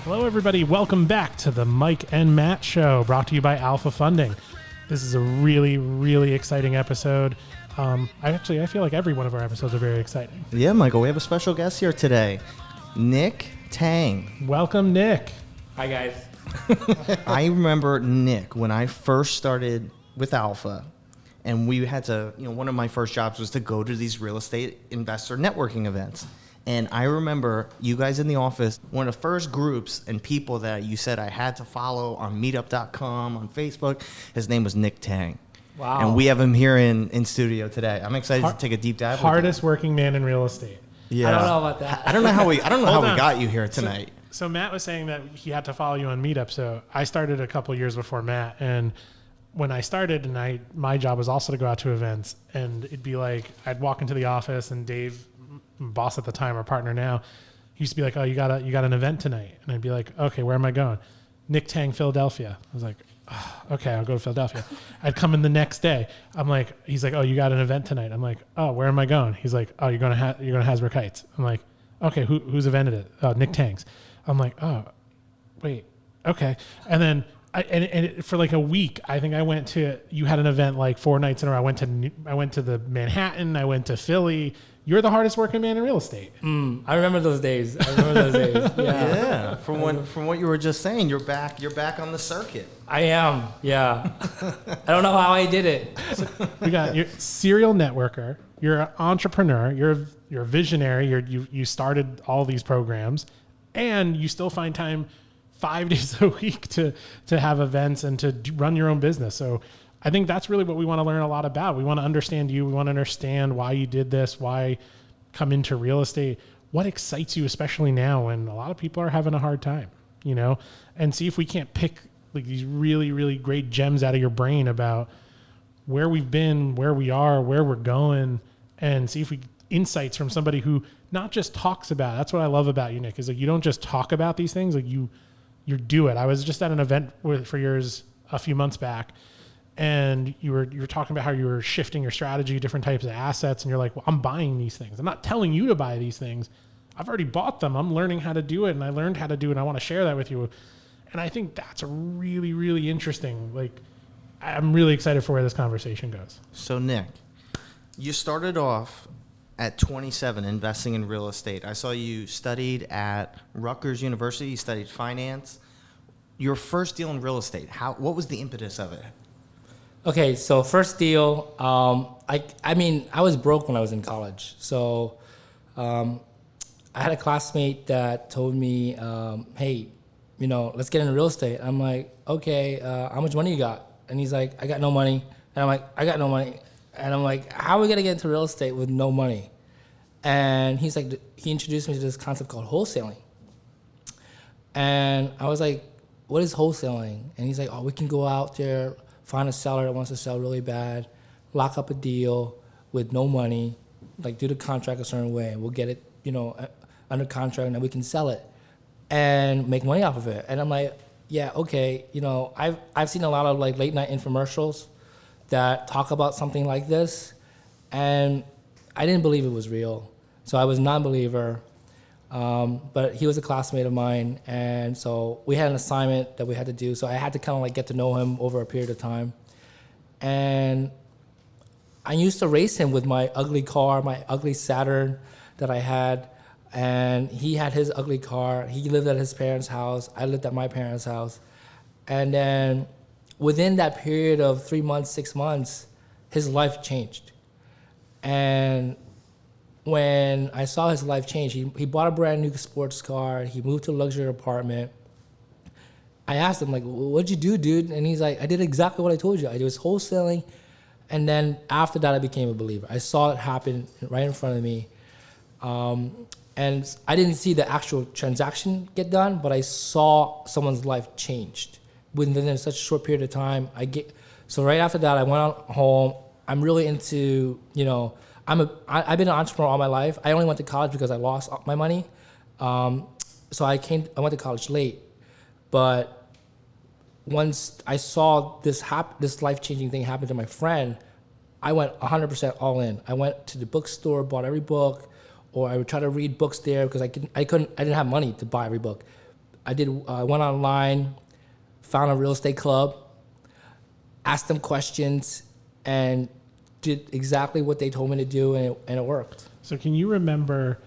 Hello, everybody. Welcome back to the Mike and Matt Show, brought to you by Alpha Funding. This is a really, really exciting episode. I feel like every one of our episodes are very exciting. Yeah, Michael, we have a special guest here today, Nick Tang. Welcome, Nick. Hi, guys. I remember Nick when I first started with Alpha, and we had to, one of my first jobs was to go to these real estate investor networking events. And I remember you guys in the office, one of the first groups and people that you said I had to follow on meetup.com, on Facebook, his name was Nick Tang. Wow. And we have him here in studio today. I'm excited to take a deep dive. Hardest working man in real estate. Yeah. I don't know about that. I don't know how we got you here tonight. So Matt was saying that he had to follow you on Meetup. So I started a couple years before Matt, and when I started, and my job was also to go out to events, and it'd be like I'd walk into the office, and Dave, my boss at the time, our partner now, he used to be like, "Oh, you got an event tonight," and I'd be like, "Okay, where am I going?" Nick Tang, Philadelphia. I was like, oh, "Okay, I'll go to Philadelphia." I'd come in the next day. He's like, "Oh, you got an event tonight." I'm like, "Oh, where am I going?" He's like, "Oh, you're going to Hasbrook Heights." I'm like, "Okay, whose event is it?" "Oh, Nick Tang's." I'm like, "Oh, wait, okay." And then for like a week, I think you had an event like 4 nights in a row. I went to the Manhattan. I went to Philly. You're the hardest working man in real estate. I remember those days. Yeah. Yeah. From what you were just saying, you're back on the circuit. I am. Yeah. I don't know how I did it. So we got your serial networker. You're an entrepreneur. You're a visionary. You started all these programs, and you still find time 5 days a week to have events and to run your own business. So I think that's really what we want to learn a lot about. We want to understand you. We want to understand why you did this, why come into real estate, what excites you, especially now when a lot of people are having a hard time, and see if we can't pick like these really, really great gems out of your brain about where we've been, where we are, where we're going, and see if we insights from somebody who not just talks about it. That's what I love about you, Nick, is like you don't just talk about these things, like you do it. I was just at an event for yours a few months back, and you were talking about how you were shifting your strategy, different types of assets, and you're like, well, I'm buying these things. I'm not telling you to buy these things. I've already bought them. I'm learning how to do it, and I learned how to do it, and I want to share that with you. And I think that's a really, really interesting, I'm really excited for where this conversation goes. So, Nick, you started off at 27 investing in real estate. I saw you studied at Rutgers University. You studied finance. Your first deal in real estate, what was the impetus of it? Okay, so first deal, I was broke when I was in college. So I had a classmate that told me, hey, let's get into real estate. I'm like, okay, how much money you got? And he's like, I got no money. And I'm like, I got no money. And I'm like, how are we going to get into real estate with no money? And he's like, he introduced me to this concept called wholesaling. And I was like, what is wholesaling? And he's like, oh, we can go out there, find a seller that wants to sell really bad, lock up a deal with no money, do the contract a certain way. We'll get it, under contract, and then we can sell it and make money off of it. And I'm like, yeah, okay. I've seen a lot of late night infomercials that talk about something like this, and I didn't believe it was real. So I was a non-believer, but he was a classmate of mine, and so we had an assignment that we had to do, so I had to kind of get to know him over a period of time. And I used to race him with my ugly car, my ugly Saturn that I had, and he had his ugly car. He lived at his parents' house. I lived at my parents' house. And then within that period of 3 months, 6 months, his life changed. And when I saw his life change, he bought a brand new sports car. He moved to a luxury apartment. I asked him, what'd you do, dude? And he's like, I did exactly what I told you. I was wholesaling. And then after that, I became a believer. I saw it happen right in front of me. And I didn't see the actual transaction get done, but I saw someone's life changed within such a short period of time. So right after that, I went on home. I'm really into, I've been an entrepreneur all my life. I only went to college because I lost my money. So I went to college late. But once I saw this life-changing thing happen to my friend, I went 100% all in. I went to the bookstore, bought every book, or I would try to read books there because I didn't have money to buy every book. I went online, found a real estate club, asked them questions, and did exactly what they told me to do, and it worked. So can you remember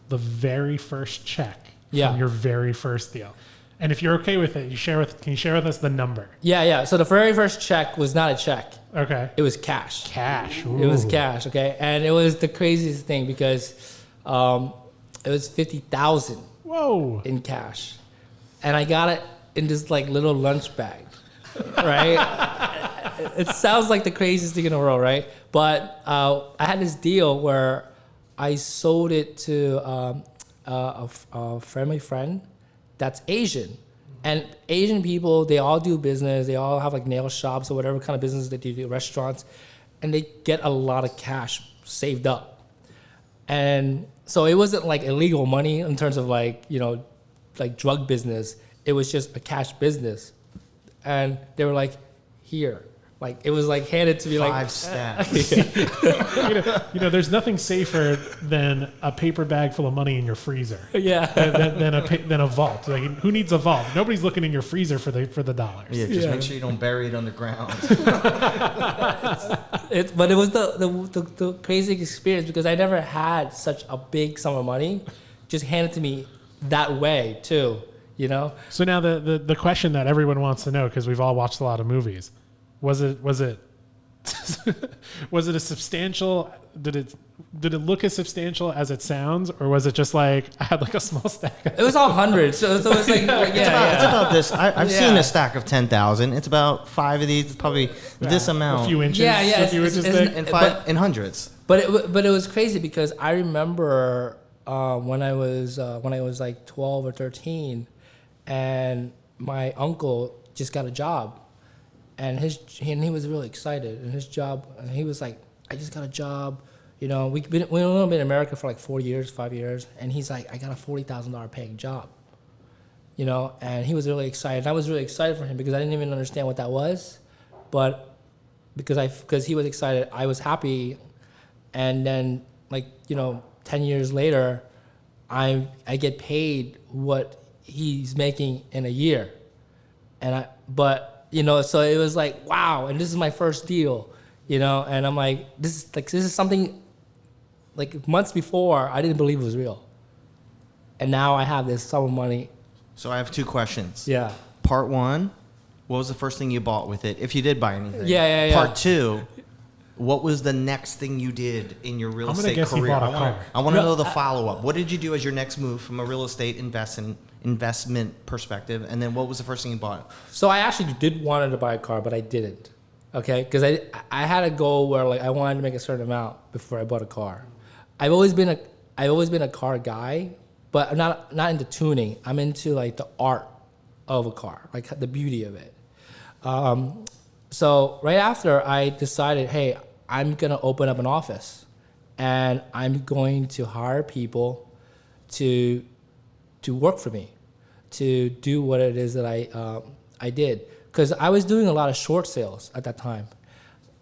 the very first check from your very first deal? And if you're okay with it, can you share with us the number? Yeah. So the very first check was not a check. Okay. It was cash. Cash. It was cash, okay? And it was the craziest thing because it was $50,000 Whoa. in cash. And I got it in this like little lunch bag, right? It sounds like the craziest thing in the world, right? But I had this deal where I sold it to a family friend that's Asian. And Asian people, they all do business. They all have like nail shops or whatever kind of business that they do, restaurants. And they get a lot of cash saved up. And so it wasn't like illegal money in terms of like, you know, like drug business. It was just a cash business. And they were like, here. Like it was like handed to me like 5 stacks. You know, there's nothing safer than a paper bag full of money in your freezer. Yeah. Than a vault. Like, who needs a vault? Nobody's looking in your freezer for the dollars. Yeah, just make sure you don't bury it underground. But it was the crazy experience because I never had such a big sum of money just handed to me that way too, you know? So now the question that everyone wants to know, because we've all watched a lot of movies, was it was it a substantial, did it look as substantial as it sounds, or was it just like I had like a small stack? It was all hundreds, so it was like It's about this. I've seen a stack of 10,000. It's about 5 of these. It's probably this amount. A few inches. Yeah. A few inches thick. In hundreds. But it was crazy because I remember when I was like 12 or 13, and my uncle just got a job, and he was really excited. And his job, and he was like, I just got a job. You know, we've only been in America for like 5 years, and he's like, I got a $40,000 paying job. You know, and he was really excited. I was really excited for him because I didn't even understand what that was, but because he was excited, I was happy. And then, like, you know, 10 years later, I get paid what he's making in a year, but you know, so it was like, wow, and this is my first deal, you know, and I'm like, this is something. Like months before, I didn't believe it was real, and now I have this sum of money. So I have 2 questions. Yeah. Part 1, what was the first thing you bought with it, if you did buy anything? Yeah. Part 2, what was the next thing you did in your real estate guess career? you bought a car. I want to know the follow-up. What did you do as your next move from a real estate investment perspective? And then what was the first thing you bought? So I actually did wanted to buy a car, but I didn't. Okay, because I had a goal where like I wanted to make a certain amount before I bought a car. I've always been a car guy, but I'm not into tuning. I'm into like the art of a car, like the beauty of it. So right after I decided, hey, I'm gonna open up an office, and I'm going to hire people to work for me, to do what it is that I did, because I was doing a lot of short sales at that time,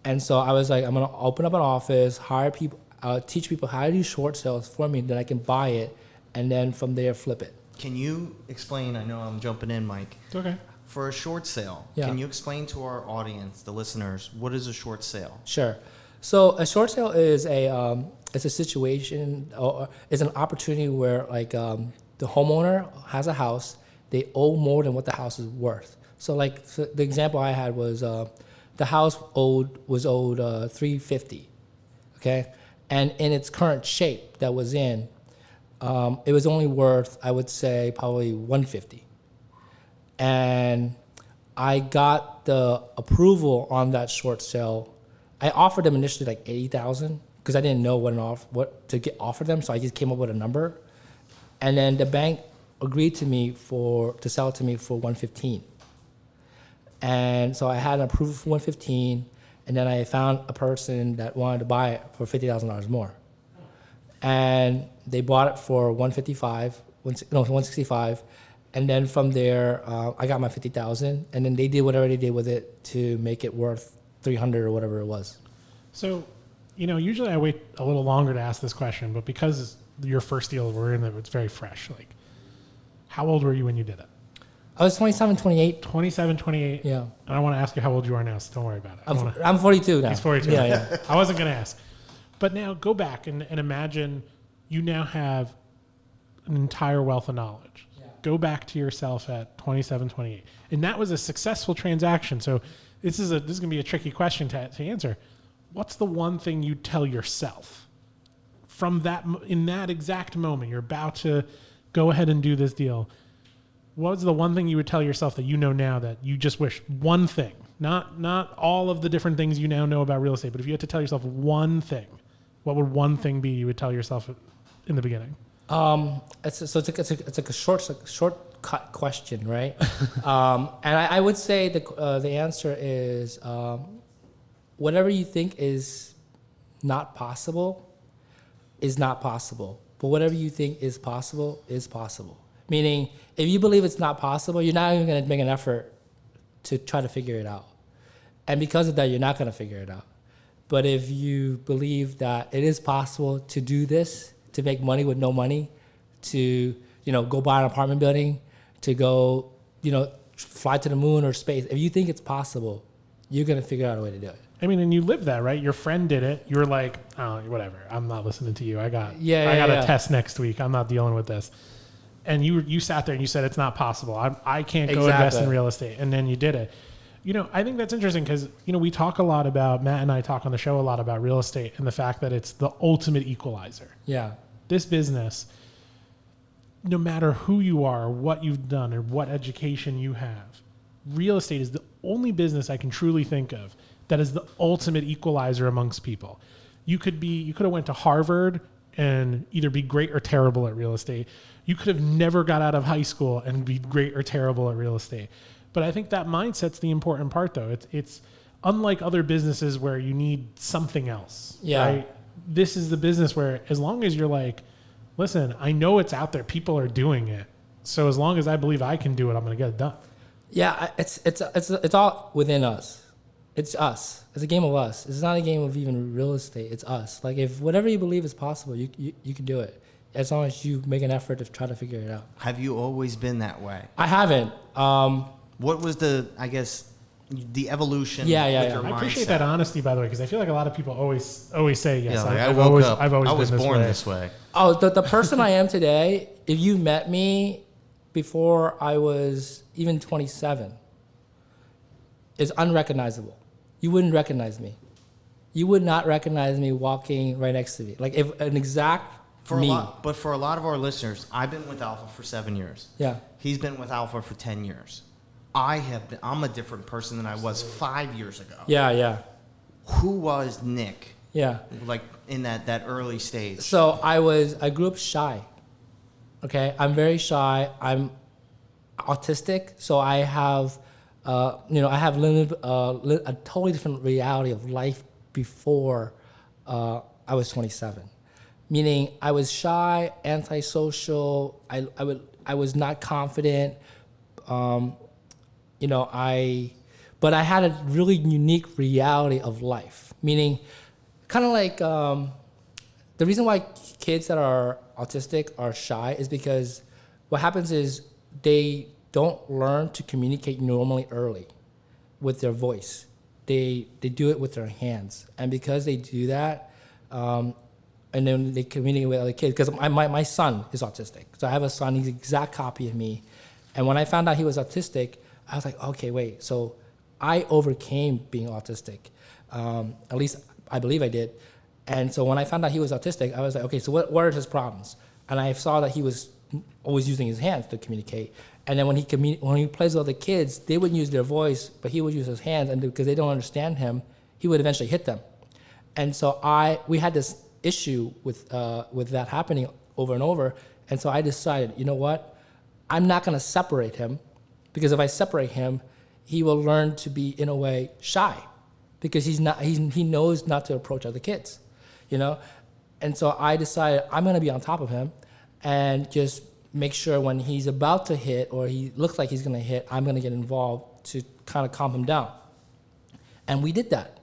and so I was like, I'm gonna open up an office, hire people, teach people how to do short sales for me, then I can buy it, and then from there flip it. Can you explain? I know I'm jumping in, Mike. It's okay. For a short sale, can you explain to our audience, the listeners, what is a short sale? Sure. So a short sale is it's a situation, or it's an opportunity where like the homeowner has a house, they owe more than what the house is worth. So like the example I had was the house was owed $350, okay, and in its current shape that was in, it was only worth, I would say, probably $150. And I got the approval on that short sale. I offered them initially like $80,000 because I didn't know what to offer them, so I just came up with a number. And then the bank agreed to sell it to me for $115. And so I had an approval for $115, and then I found a person that wanted to buy it for $50,000 more. And they bought it for $165. And then from there, I got my $50,000, and then they did whatever they did with it to make it worth $300 or whatever it was. So, you know, usually I wait a little longer to ask this question, but because your first deal were in it, it's very fresh. Like, how old were you when you did it? I was 27, 28. 27, 28. Yeah. And I want to ask you how old you are now, so don't worry about it. I'm 42 now. He's 42. Yeah. I wasn't going to ask. But now go back and imagine you now have an entire wealth of knowledge. Yeah. Go back to yourself at 27, 28. And that was a successful transaction. So this is going to be a tricky question to answer. What's the one thing you tell yourself from that, in that exact moment, you're about to go ahead and do this deal? What was the one thing you would tell yourself that you know now that you just wish, one thing, not all of the different things you now know about real estate, but if you had to tell yourself one thing, what would one thing be you would tell yourself in the beginning? It's like a shortcut question, right? And I would say the answer is whatever you think is not possible is not possible, but whatever you think is possible is possible. Meaning, if you believe it's not possible, you're not even going to make an effort to try to figure it out. And because of that, you're not going to figure it out. But if you believe that it is possible to do this, to make money with no money, to go buy an apartment building, to go fly to the moon or space, if you think it's possible, you're going to figure out a way to do it. I mean, and you live that, right? Your friend did it. You were like, oh, whatever. I'm not listening to you. I got a test next week. I'm not dealing with this. And you sat there and you said, it's not possible. I can't go invest in real estate. And then you did it. I think that's interesting because, we talk a lot about, Matt and I talk on the show a lot about real estate and the fact that it's the ultimate equalizer. Yeah. This business, no matter who you are, or what you've done, or what education you have, real estate is the only business I can truly think of that is the ultimate equalizer amongst people. You could have went to Harvard and either be great or terrible at real estate. You could have never got out of high school and be great or terrible at real estate. But I think that mindset's the important part, though. It's unlike other businesses where you need something else. Yeah. Right? This is the business where as long as you're like, listen, I know it's out there. People are doing it. So as long as I believe I can do it, I'm going to get it done. Yeah, it's all within us. It's us. It's a game of us. It's not a game of even real estate. It's us. Like if whatever you believe is possible, you can do it. As long as you make an effort to try to figure it out. Have you always been that way? I haven't. What was the evolution? Yeah. Your I mindset? appreciate that honesty, by the way, because I feel like a lot of people always say yes. Yeah, like I've I always I was been born this way. Oh, the person I am today, if you met me before I was even 27, is unrecognizable. You wouldn't recognize me. You would not recognize me walking right next to me. Like if an exact me. But for a lot of our listeners, I've been with Alpha for 7 years. Yeah. He's been with Alpha for 10 years. I'm a different person than I was 5 years ago. Yeah. Who was Nick? Yeah. Like in that early stage. So I grew up shy. Okay, I'm very shy. I'm autistic, so I have, I have a totally different reality of life before I was 27. Meaning, I was shy, antisocial. I was not confident. But I had a really unique reality of life. Meaning, kind of like the reason why kids that are autistic are shy is because what happens is they don't learn to communicate normally early with their voice. They do it with their hands, and because they do that, and then they communicate with other kids. Because my son is autistic, so I have a son. He's the exact copy of me, and when I found out he was autistic, I was like, okay, wait. So I overcame being autistic. At least I believe I did. And so when I found out he was autistic, I was like, okay, so what are his problems? And I saw that he was always using his hands to communicate. And then when he plays with other kids, they wouldn't use their voice, but he would use his hands. And because they don't understand him, he would eventually hit them. And so we had this issue with that happening over and over. And so I decided, you know what? I'm not going to separate him, because if I separate him, he will learn to be, in a way, shy, because he knows not to approach other kids, And so I decided I'm going to be on top of him and just make sure when he's about to hit or he looks like he's going to hit, I'm going to get involved to kind of calm him down. And we did that.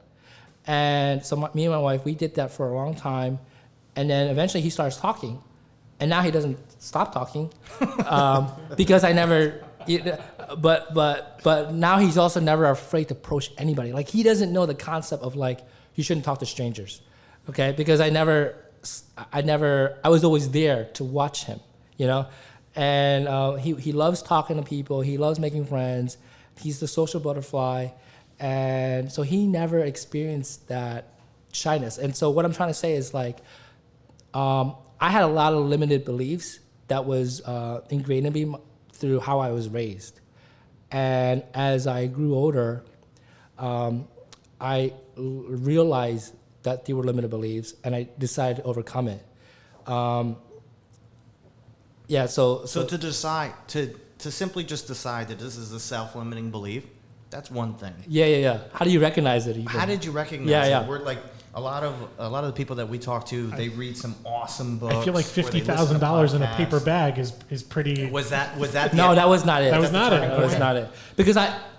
And so me and my wife, we did that for a long time. And then eventually he starts talking. And now he doesn't stop talking because I never... but now he's also never afraid to approach anybody. Like he doesn't know the concept of like you shouldn't talk to strangers, okay? Because I was always there to watch him, you know. And he loves talking to people. He loves making friends. He's the social butterfly, and so he never experienced that shyness. And so what I'm trying to say is like, I had a lot of limited beliefs that was ingrained in me through how I was raised. And as I grew older, I realized that they were limited beliefs, and I decided to overcome it. So to decide to simply just decide that this is a self-limiting belief, that's one thing. Yeah. How do you recognize it? How did you recognize it? We're like a lot of the people that we talk to, they read some awesome books. I feel like $50,000 in a paper bag is pretty. Was that No, that was not it. That was not it. That was not it.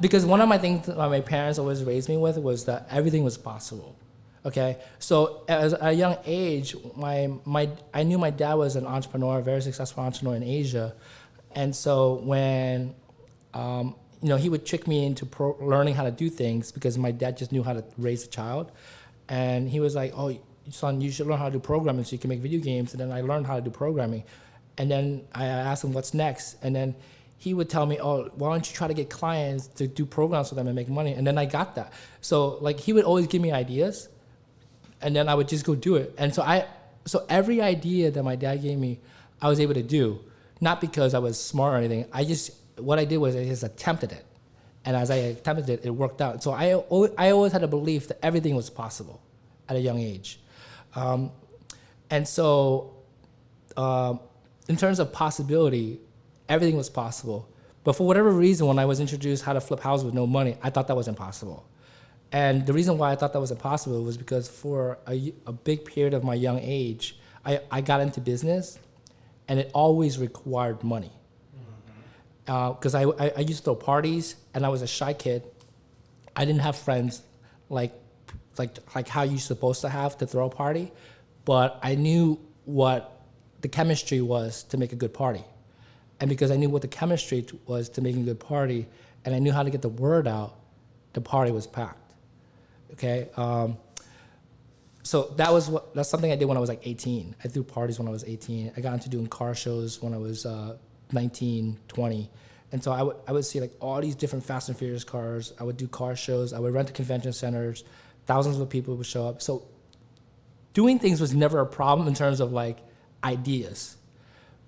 Because one of my things that my parents always raised me with was that everything was possible. Okay, so at a young age, I knew my dad was an entrepreneur, a very successful entrepreneur in Asia, and so when he would trick me into learning how to do things because my dad just knew how to raise a child, and he was like, "Oh, son, you should learn how to do programming so you can make video games." And then I learned how to do programming, and then I asked him what's next, and then he would tell me, "Oh, why don't you try to get clients to do programs for them and make money?" And then I got that. So like he would always give me ideas. And then I would just go do it. And so every idea that my dad gave me, I was able to do, not because I was smart or anything. What I did was I just attempted it. And as I attempted it, it worked out. So I always had a belief that everything was possible at a young age. And so in terms of possibility, everything was possible. But for whatever reason, when I was introduced how to flip houses with no money, I thought that was impossible. And the reason why I thought that was impossible was because for a big period of my young age, I got into business, and it always required money. Because I used to throw parties, and I was a shy kid. I didn't have friends like how you're supposed to have to throw a party, but I knew what the chemistry was to make a good party. And because I knew what the chemistry was to making a good party, and I knew how to get the word out, the party was packed. Okay, so that's something I did when I was like 18. I threw parties when I was 18. I got into doing car shows when I was 19, 20. And so I would see like all these different Fast and Furious cars. I would do car shows. I would rent to convention centers. Thousands of people would show up. So doing things was never a problem in terms of like ideas.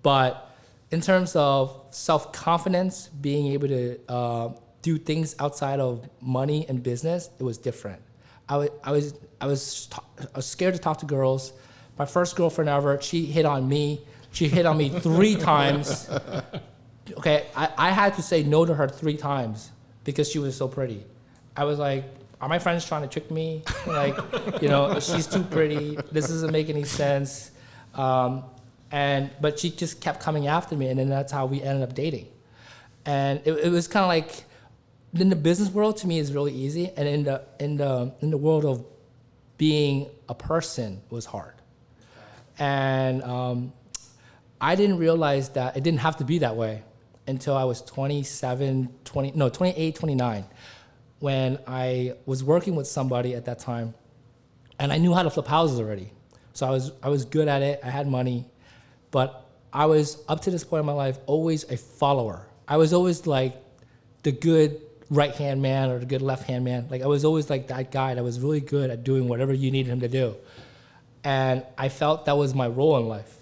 But in terms of self-confidence, being able to do things outside of money and business, it was different. I was scared to talk to girls. My first girlfriend ever, she hit on me. She hit on me 3 times. Okay, I had to say no to her 3 times because she was so pretty. I was like, are my friends trying to trick me? Like, she's too pretty. This doesn't make any sense. But she just kept coming after me, and then that's how we ended up dating. And it was kind of like, in the business world, to me, is really easy, and in the world of being a person, it was hard. And I didn't realize that it didn't have to be that way until I was 28, 29, when I was working with somebody at that time, and I knew how to flip houses already. So I was good at it. I had money, but I was, up to this point in my life, always a follower. I was always like the good right-hand man or the good left-hand man. Like I was always like that guy that was really good at doing whatever you needed him to do. And I felt that was my role in life.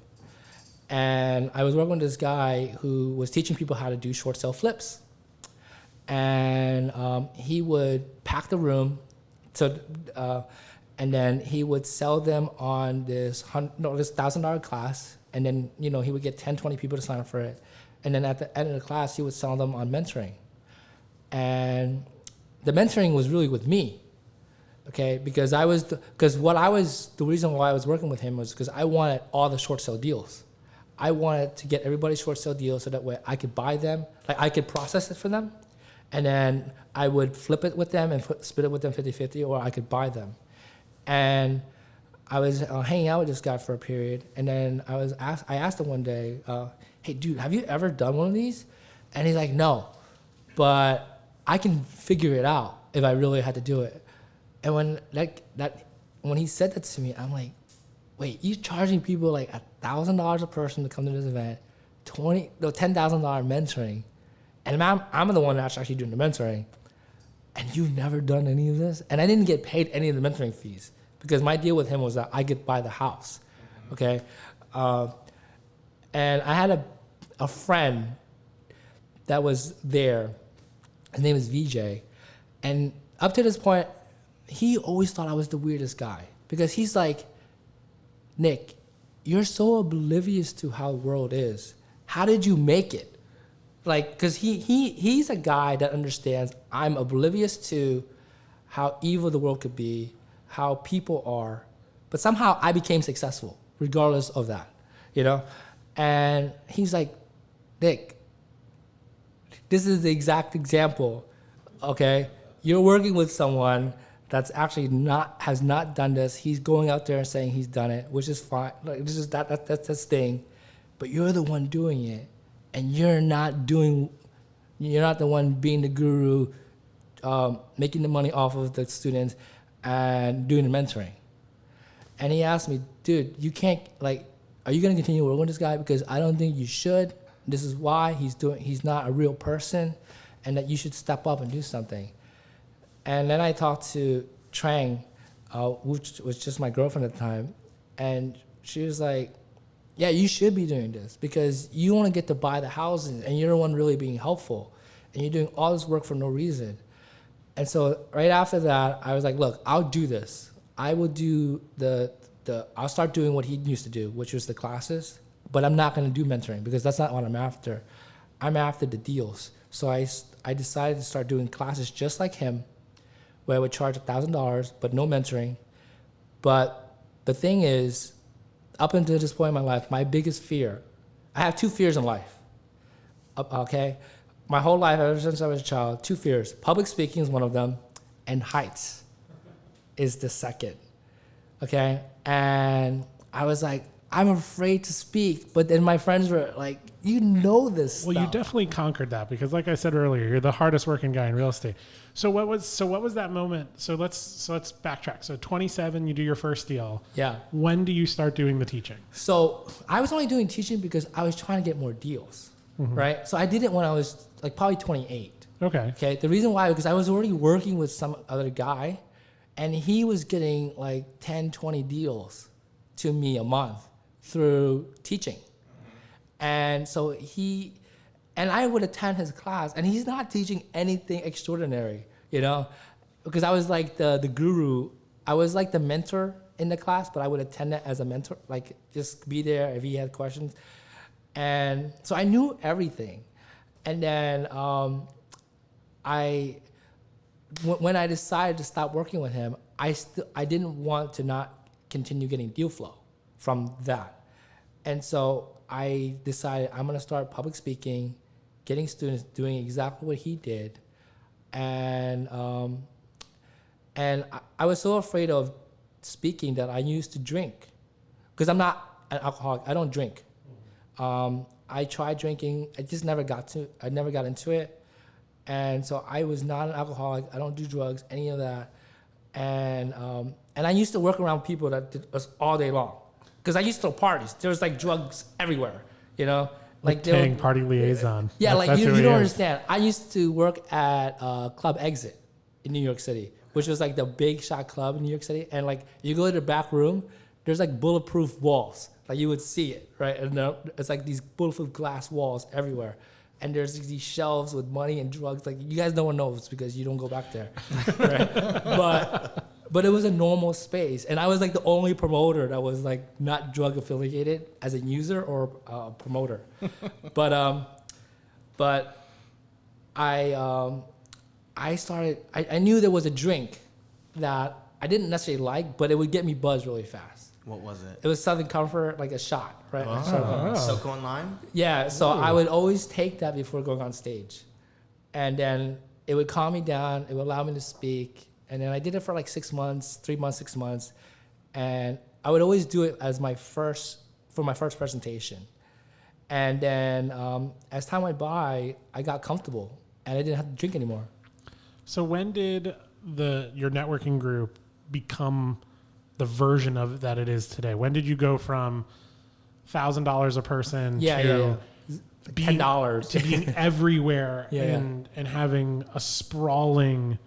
And I was working with this guy who was teaching people how to do short sale flips. And he would pack the room, and then he would sell them on this $1,000 class. And then, he would get 10, 20 people to sign up for it. And then at the end of the class, he would sell them on mentoring. And the mentoring was really with me, okay? Because the reason why I was working with him was because I wanted all the short sale deals. I wanted to get everybody short sale deals so that way I could buy them, like I could process it for them, and then I would flip it with them and split it with them 50-50, or I could buy them. And I was hanging out with this guy for a period, and then I asked him one day, hey dude, have you ever done one of these? And he's like, no. but I can figure it out if I really had to do it. And when he said that to me, I'm like, wait, you're charging people like $1,000 a person to come to this event, $10,000 mentoring, and I'm the one that's actually doing the mentoring, and you've never done any of this? And I didn't get paid any of the mentoring fees because my deal with him was that I could buy the house, okay? And I had a friend that was there. His name is VJ. And up to this point, he always thought I was the weirdest guy because he's like, Nick, you're so oblivious to how the world is. How did you make it? Like, because he's a guy that understands I'm oblivious to how evil the world could be, how people are, but somehow I became successful regardless of that, you know? And he's like, Nick, this is the exact example, okay? You're working with someone that's actually has not done this. He's going out there and saying he's done it, which is fine. Like, this is that's his thing, but you're the one doing it, and you're not the one being the guru, making the money off of the students and doing the mentoring. And he asked me, dude, you can't, like, are you gonna continue working with this guy? Because I don't think you should. This is why he's not a real person, and that you should step up and do something. And then I talked to Trang, which was just my girlfriend at the time, and she was like, yeah, you should be doing this because you want to get to buy the houses and you're the one really being helpful, and you're doing all this work for no reason. And so right after that, I was like, look, I'll do this. I will do I'll start doing what he used to do, which was the classes, but I'm not going to do mentoring because that's not what I'm after. I'm after the deals. So I decided to start doing classes just like him, where I would charge $1,000, but no mentoring. But the thing is, up until this point in my life, my biggest fear, I have two fears in life, okay? My whole life, ever since I was a child, two fears. Public speaking is one of them, and heights is the second, okay? And I was like, I'm afraid to speak, but then my friends were like, you know this Well, stuff. you definitely conquered that because, like I said earlier, you're the hardest working guy in real estate. So what was that moment? So let's backtrack. So 27, you do your first deal. Yeah. When do you start doing the teaching? So I was only doing teaching because I was trying to get more deals, right? So I did it when I was like probably 28. Okay. The reason why, because I was already working with some other guy, and he was getting like 10, 20 deals to me a month through teaching. And so I would attend his class, and he's not teaching anything extraordinary, you know, because I was like the guru. I was like the mentor in the class, but I would attend it as a mentor, like just be there if he had questions. And so I knew everything. And then when I decided to stop working with him, I didn't want to not continue getting deal flow from that. And so I decided I'm going to start public speaking, getting students doing exactly what he did. And I was so afraid of speaking that I used to drink because I'm not an alcoholic. I don't drink. I tried drinking. I never got into it. And so I was not an alcoholic. I don't do drugs, any of that. And I used to work around people that did us all day long. Because I used to throw parties. There was like drugs everywhere, you know? Like Tang, party liaison. Yeah, that's you don't understand. I used to work at Club Exit in New York City, which was like the big shot club in New York City. And like you go to the back room, there's like bulletproof walls. Like you would see it, right? And it's like these bulletproof glass walls everywhere. And there's these shelves with money and drugs. Like you guys no one knows because you don't go back there, right? But it was a normal space, and I was like the only promoter that was like not drug affiliated as a user or a promoter. But I started. I knew there was a drink that I didn't necessarily like, but it would get me buzzed really fast. What was it? It was Southern Comfort, like a shot, right? SoCo and lime? Yeah, so I would always take that before going on stage. And then it would calm me down. It would allow me to speak. And then I did it for like 6 months, 3 months, 6 months. And I would always do it as my first presentation. And then as time went by, I got comfortable. and I didn't have to drink anymore. So when did your networking group become the version of that it is today? When did you go from $1,000 a person to being $10 to being everywhere and having a sprawling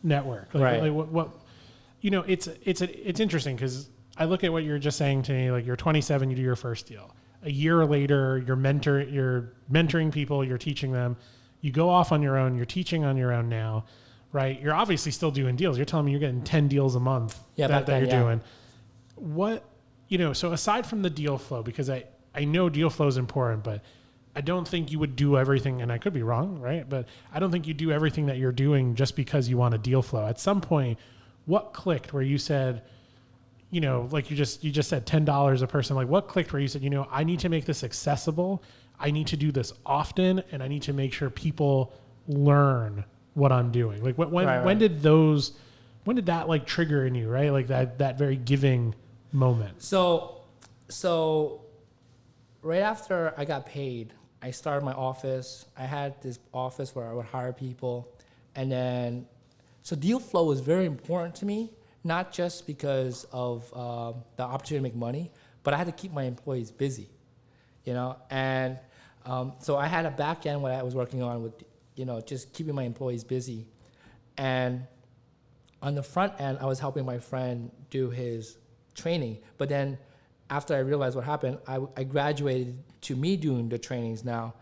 network? Like what it's interesting because I look at what you're just saying to me. Like you're 27, you do your first deal. A year later, you're mentoring people, you're teaching them. You go off on your own, you're teaching on your own now, right? You're obviously still doing deals. You're telling me you're getting 10 deals a month that you're doing. What, so aside from the deal flow, because I know deal flow is important, but I don't think you would do everything, and I could be wrong, right? But I don't think you do everything that you're doing just because you want a deal flow. At some point, what clicked where you said, like you just said $10 a person, like what clicked where you said, I need to make this accessible. I need to do this often, and I need to make sure people learn what I'm doing. Like when did that like trigger in you, right? Like that very giving moment. So right after I got paid, I started my office. I had this office where I would hire people. And then, so deal flow was very important to me, not just because of the opportunity to make money, but I had to keep my employees busy, And so I had a back end what I was working on with, just keeping my employees busy. And on the front end, I was helping my friend do his training. But then after I realized what happened, I graduated to me doing the trainings now,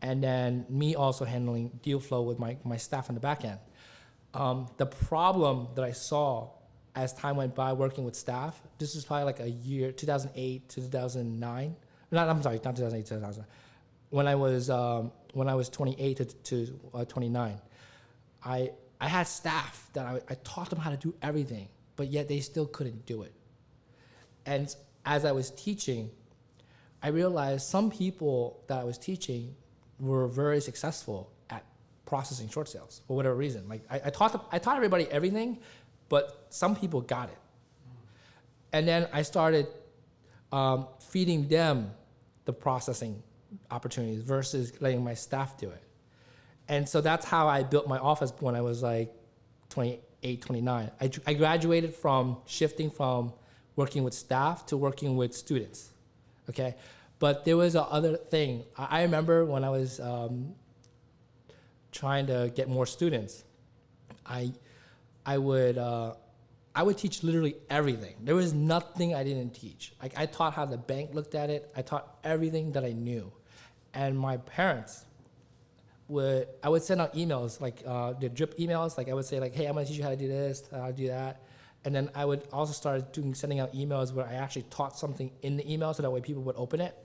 and then me also handling deal flow with my staff on the back end. The problem that I saw as time went by working with staff, this is probably like a year, 2008 to 2009. Not 2008 to 2009. When I was 28 to 29, I had staff that I taught them how to do everything, but yet they still couldn't do it. And as I was teaching, I realized some people that I was teaching were very successful at processing short sales for whatever reason. Like I taught everybody everything, but some people got it. And then I started feeding them the processing opportunities versus letting my staff do it. And so that's how I built my office when I was like 28, 29. I graduated from shifting from working with staff to working with students, okay? But there was a other thing. I remember when I was trying to get more students, I would teach literally everything. There was nothing I didn't teach. Like I taught how the bank looked at it. I taught everything that I knew. And my parents I would send out emails, like the drip emails. Like I would say like, hey, I'm gonna teach you how to do this, how to do that. And then I would also start sending out emails where I actually taught something in the email so that way people would open it.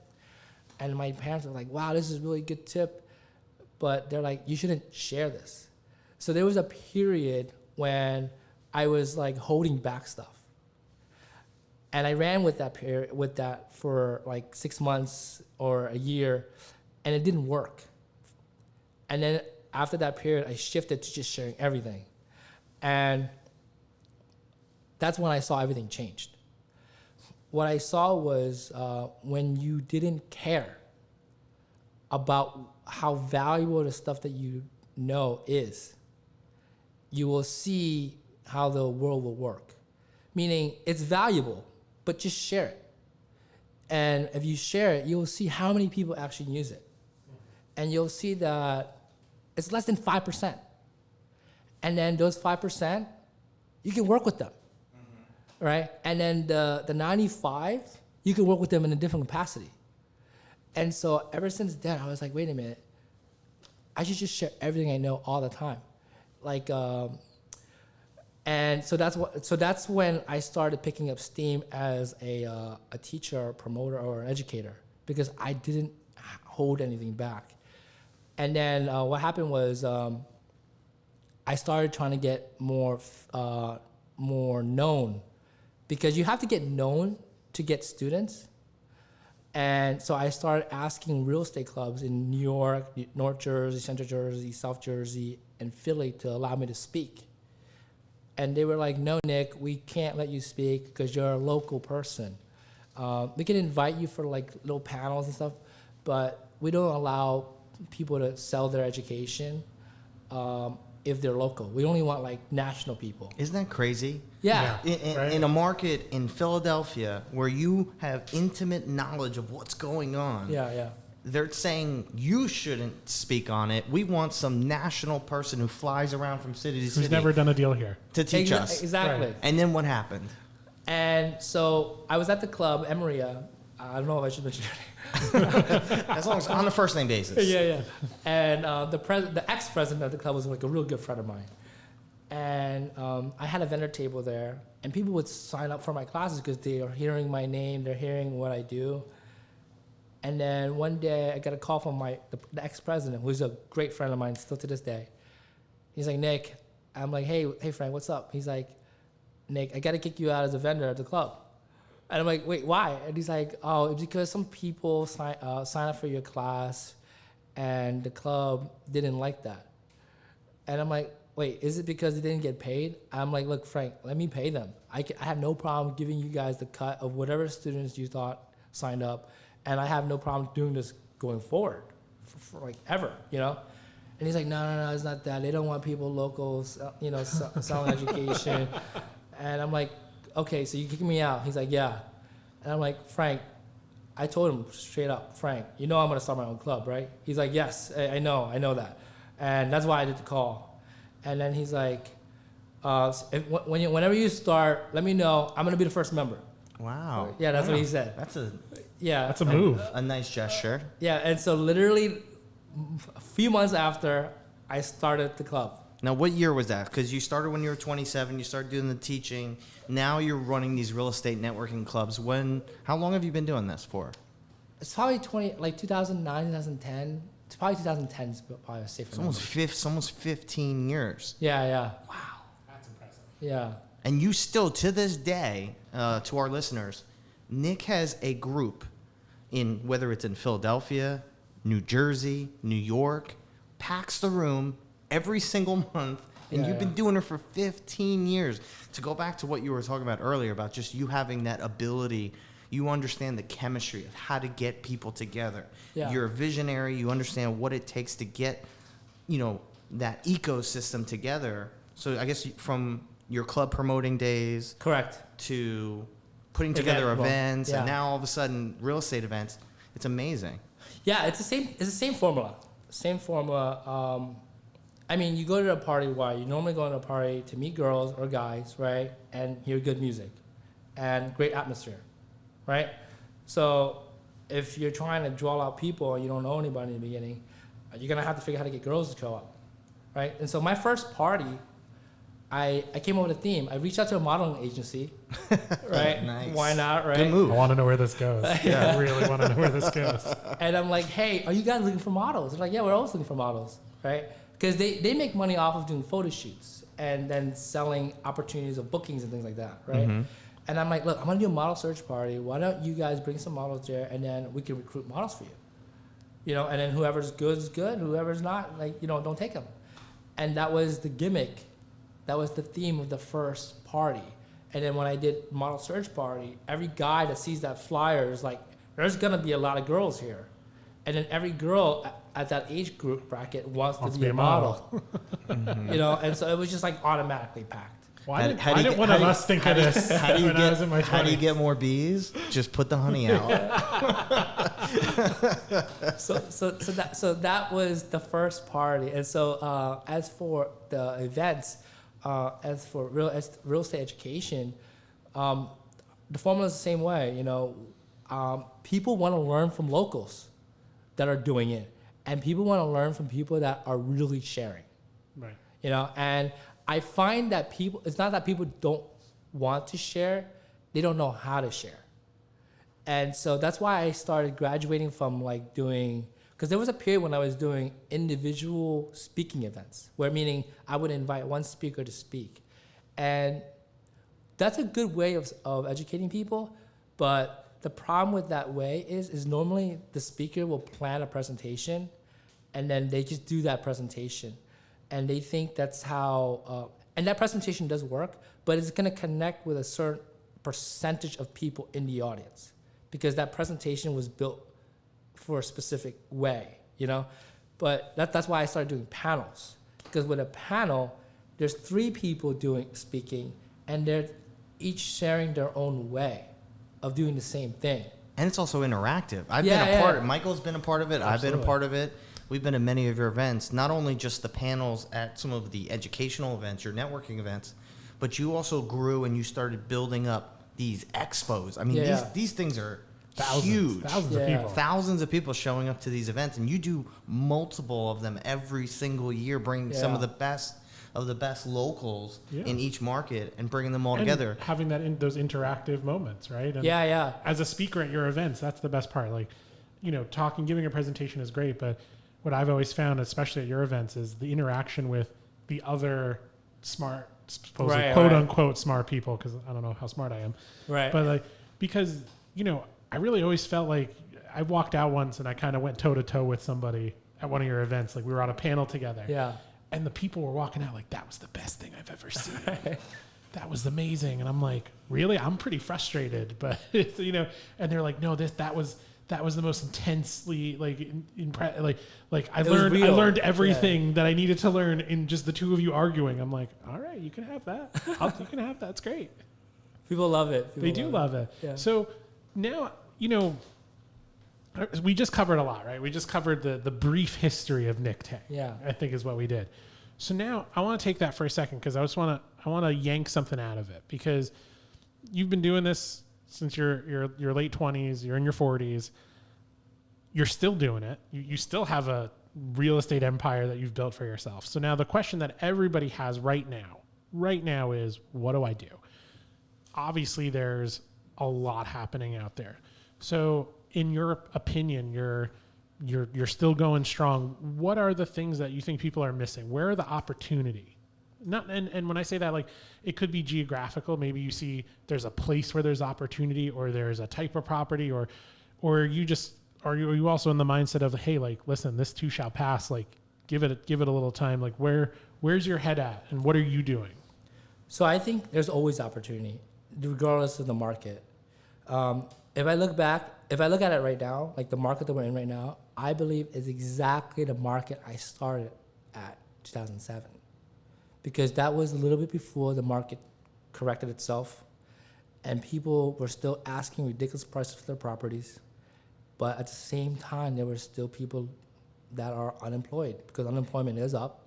And my parents were like, wow, this is a really good tip. But they're like, you shouldn't share this. So there was a period when I was like holding back stuff. And I ran with that for like 6 months or a year, and it didn't work. And then after that period, I shifted to just sharing everything. And that's when I saw everything changed. What I saw was when you didn't care about how valuable the stuff that you know is, you will see how the world will work. Meaning it's valuable, but just share it. And if you share it, you'll see how many people actually use it. And you'll see that it's less than 5%. And then those 5%, you can work with them, right? And then the 95, you can work with them in a different capacity. And so ever since then, I was like, wait a minute, I should just share everything I know all the time. Like, and so that's when I started picking up steam as a teacher, promoter, or an educator, because I didn't hold anything back. And then what happened was I started trying to get more known, because you have to get known to get students. And so I started asking real estate clubs in New York, North Jersey, Central Jersey, South Jersey, and Philly to allow me to speak. And they were like, no, Nick, we can't let you speak because you're a local person. We can invite you for like little panels and stuff, but we don't allow people to sell their education. if they're local. We only want like national people. Isn't that crazy? Yeah. In a market in Philadelphia where you have intimate knowledge of what's going on, Yeah. they're saying you shouldn't speak on it. We want some national person who flies around from city to city. Who's never done a deal here. To teach us. Exactly. Right. And then what happened? And so I was at the club, Maria. I don't know if I should mention her name. As long as on a first name basis. Yeah. And the ex-president of the club was like a real good friend of mine. And I had a vendor table there, and people would sign up for my classes because they are hearing my name, they're hearing what I do. And then one day I got a call from the ex-president, who's a great friend of mine still to this day. He's like, Nick, I'm like, hey Frank, what's up? He's like, Nick, I got to kick you out as a vendor at the club. And I'm like, wait, why? And he's like, oh, it's because some people sign up for your class and the club didn't like that. And I'm like, wait, is it because they didn't get paid? I'm like, look, Frank, let me pay them. I have no problem giving you guys the cut of whatever students you thought signed up. And I have no problem doing this going forward for like ever, you know? And he's like, no, it's not that. They don't want people locals, selling education. And I'm like, okay, so you kicking me out? He's like, yeah. And I'm like, Frank, I told him straight up, Frank, you know I'm going to start my own club, right? He's like, yes, I know that. And that's why I did the call. And then he's like, whenever you start, let me know. I'm going to be the first member. Wow. Yeah, that's what he said. That's a move. A nice gesture. Yeah, and so literally a few months after, I started the club. Now, what year was that? Because you started when you were 27. You started doing the teaching. Now you're running these real estate networking clubs. How long have you been doing this for? It's probably 2009, 2010. It's probably 2010 is probably a safer number. It's almost 15 years. Yeah. Wow. That's impressive. Yeah. And you still, to this day, to our listeners, Nick has a group whether it's in Philadelphia, New Jersey, New York, packs the room every single month, and you've been doing it for 15 years. To go back to what you were talking about earlier about just you having that ability, you understand the chemistry of how to get people together. Yeah. You're a visionary. You understand what it takes to get, that ecosystem together. So I guess from your club promoting days, Correct, to putting together events, and now all of a sudden real estate events, it's amazing. Yeah, it's the same formula. Same formula. I mean, you go to a party. Why? You normally go to a party to meet girls or guys, right? And hear good music and great atmosphere, right? So if you're trying to draw out people and you don't know anybody in the beginning, you're going to have to figure out how to get girls to show up, right? And so my first party, I came up with a theme. I reached out to a modeling agency, right? Nice. Why not, right? Good move. I want to know where this goes. Yeah, I really want to know where this goes. And I'm like, hey, are you guys looking for models? They're like, yeah, we're always looking for models, right? Because they make money off of doing photo shoots and then selling opportunities of bookings and things like that, right? Mm-hmm. And I'm like, look, I'm going to do a model search party. Why don't you guys bring some models there, and then we can recruit models for you? And then whoever's good is good. Whoever's not, don't take them. And that was the gimmick. That was the theme of the first party. And then when I did model search party, every guy that sees that flyer is like, there's going to be a lot of girls here. And then every girl at that age group bracket wants to be a model. Mm-hmm. And so it was just like automatically packed. Why didn't one of us think of this when I was in my 20s? How do you get more bees? Just put the honey out. So that was the first party. And so as for the events, as for real estate education, the formula is the same way. People want to learn from locals that are doing it, and people want to learn from people that are really sharing. Right. And I find that it's not that people don't want to share, they don't know how to share. And so that's why I started graduating from because there was a period when I was doing individual speaking events, meaning I would invite one speaker to speak. And that's a good way of educating people, but the problem with that way is normally the speaker will plan a presentation and then they just do that presentation. And they think that's how, and that presentation does work, but it's going to connect with a certain percentage of people in the audience because that presentation was built for a specific way, But that's why I started doing panels, because with a panel, there's 3 people speaking, and they're each sharing their own way of doing the same thing. And it's also interactive. I've been a part of it. Michael's been a part of it. Absolutely. I've been a part of it. We've been to many of your events, not only just the panels at some of the educational events, your networking events, but you also grew and you started building up these expos. I mean, these things are huge. Thousands of people. Thousands of people showing up to these events, and you do multiple of them every single year, bringing some of the best locals in each market and bringing them all together. Having those interactive moments, right? And as a speaker at your events, that's the best part. Like, giving a presentation is great, but what I've always found, especially at your events, is the interaction with the other smart, supposedly quote unquote smart people, because I don't know how smart I am. Right. But because I really always felt like I walked out once and I kind of went toe to toe with somebody at one of your events. Like we were on a panel together. Yeah. And the people were walking out like, that was the best thing I've ever seen. That was amazing. And I'm like, really? I'm pretty frustrated. But, and they're like, no, that was the most intensely I learned everything that I needed to learn in just the two of you arguing. I'm like, all right, you can have that. You can have that. It's great. People love it. They do love it. Yeah. So now, we just covered a lot, right? We just covered the brief history of Nick Tang. Yeah, I think is what we did. So now I want to take that for a second because I want to yank something out of it, because you've been doing this since your late 20s, you're in your 40s. You're still doing it. You still have a real estate empire that you've built for yourself. So now the question that everybody has right now is, what do I do? Obviously, there's a lot happening out there. So in your opinion, you're still going strong. What are the things that you think people are missing? Where are the opportunity? And when I say that, like, it could be geographical. Maybe you see there's a place where there's opportunity, or there's a type of property, or are you also in the mindset of, hey, like, listen, this too shall pass. Like, give it a little time. Like, where's your head at, and what are you doing? So I think there's always opportunity, regardless of the market. If I look at it right now, like the market that we're in right now, I believe is exactly the market I started at 2007. Because that was a little bit before the market corrected itself, and people were still asking ridiculous prices for their properties. But at the same time, there were still people that are unemployed, because unemployment is up,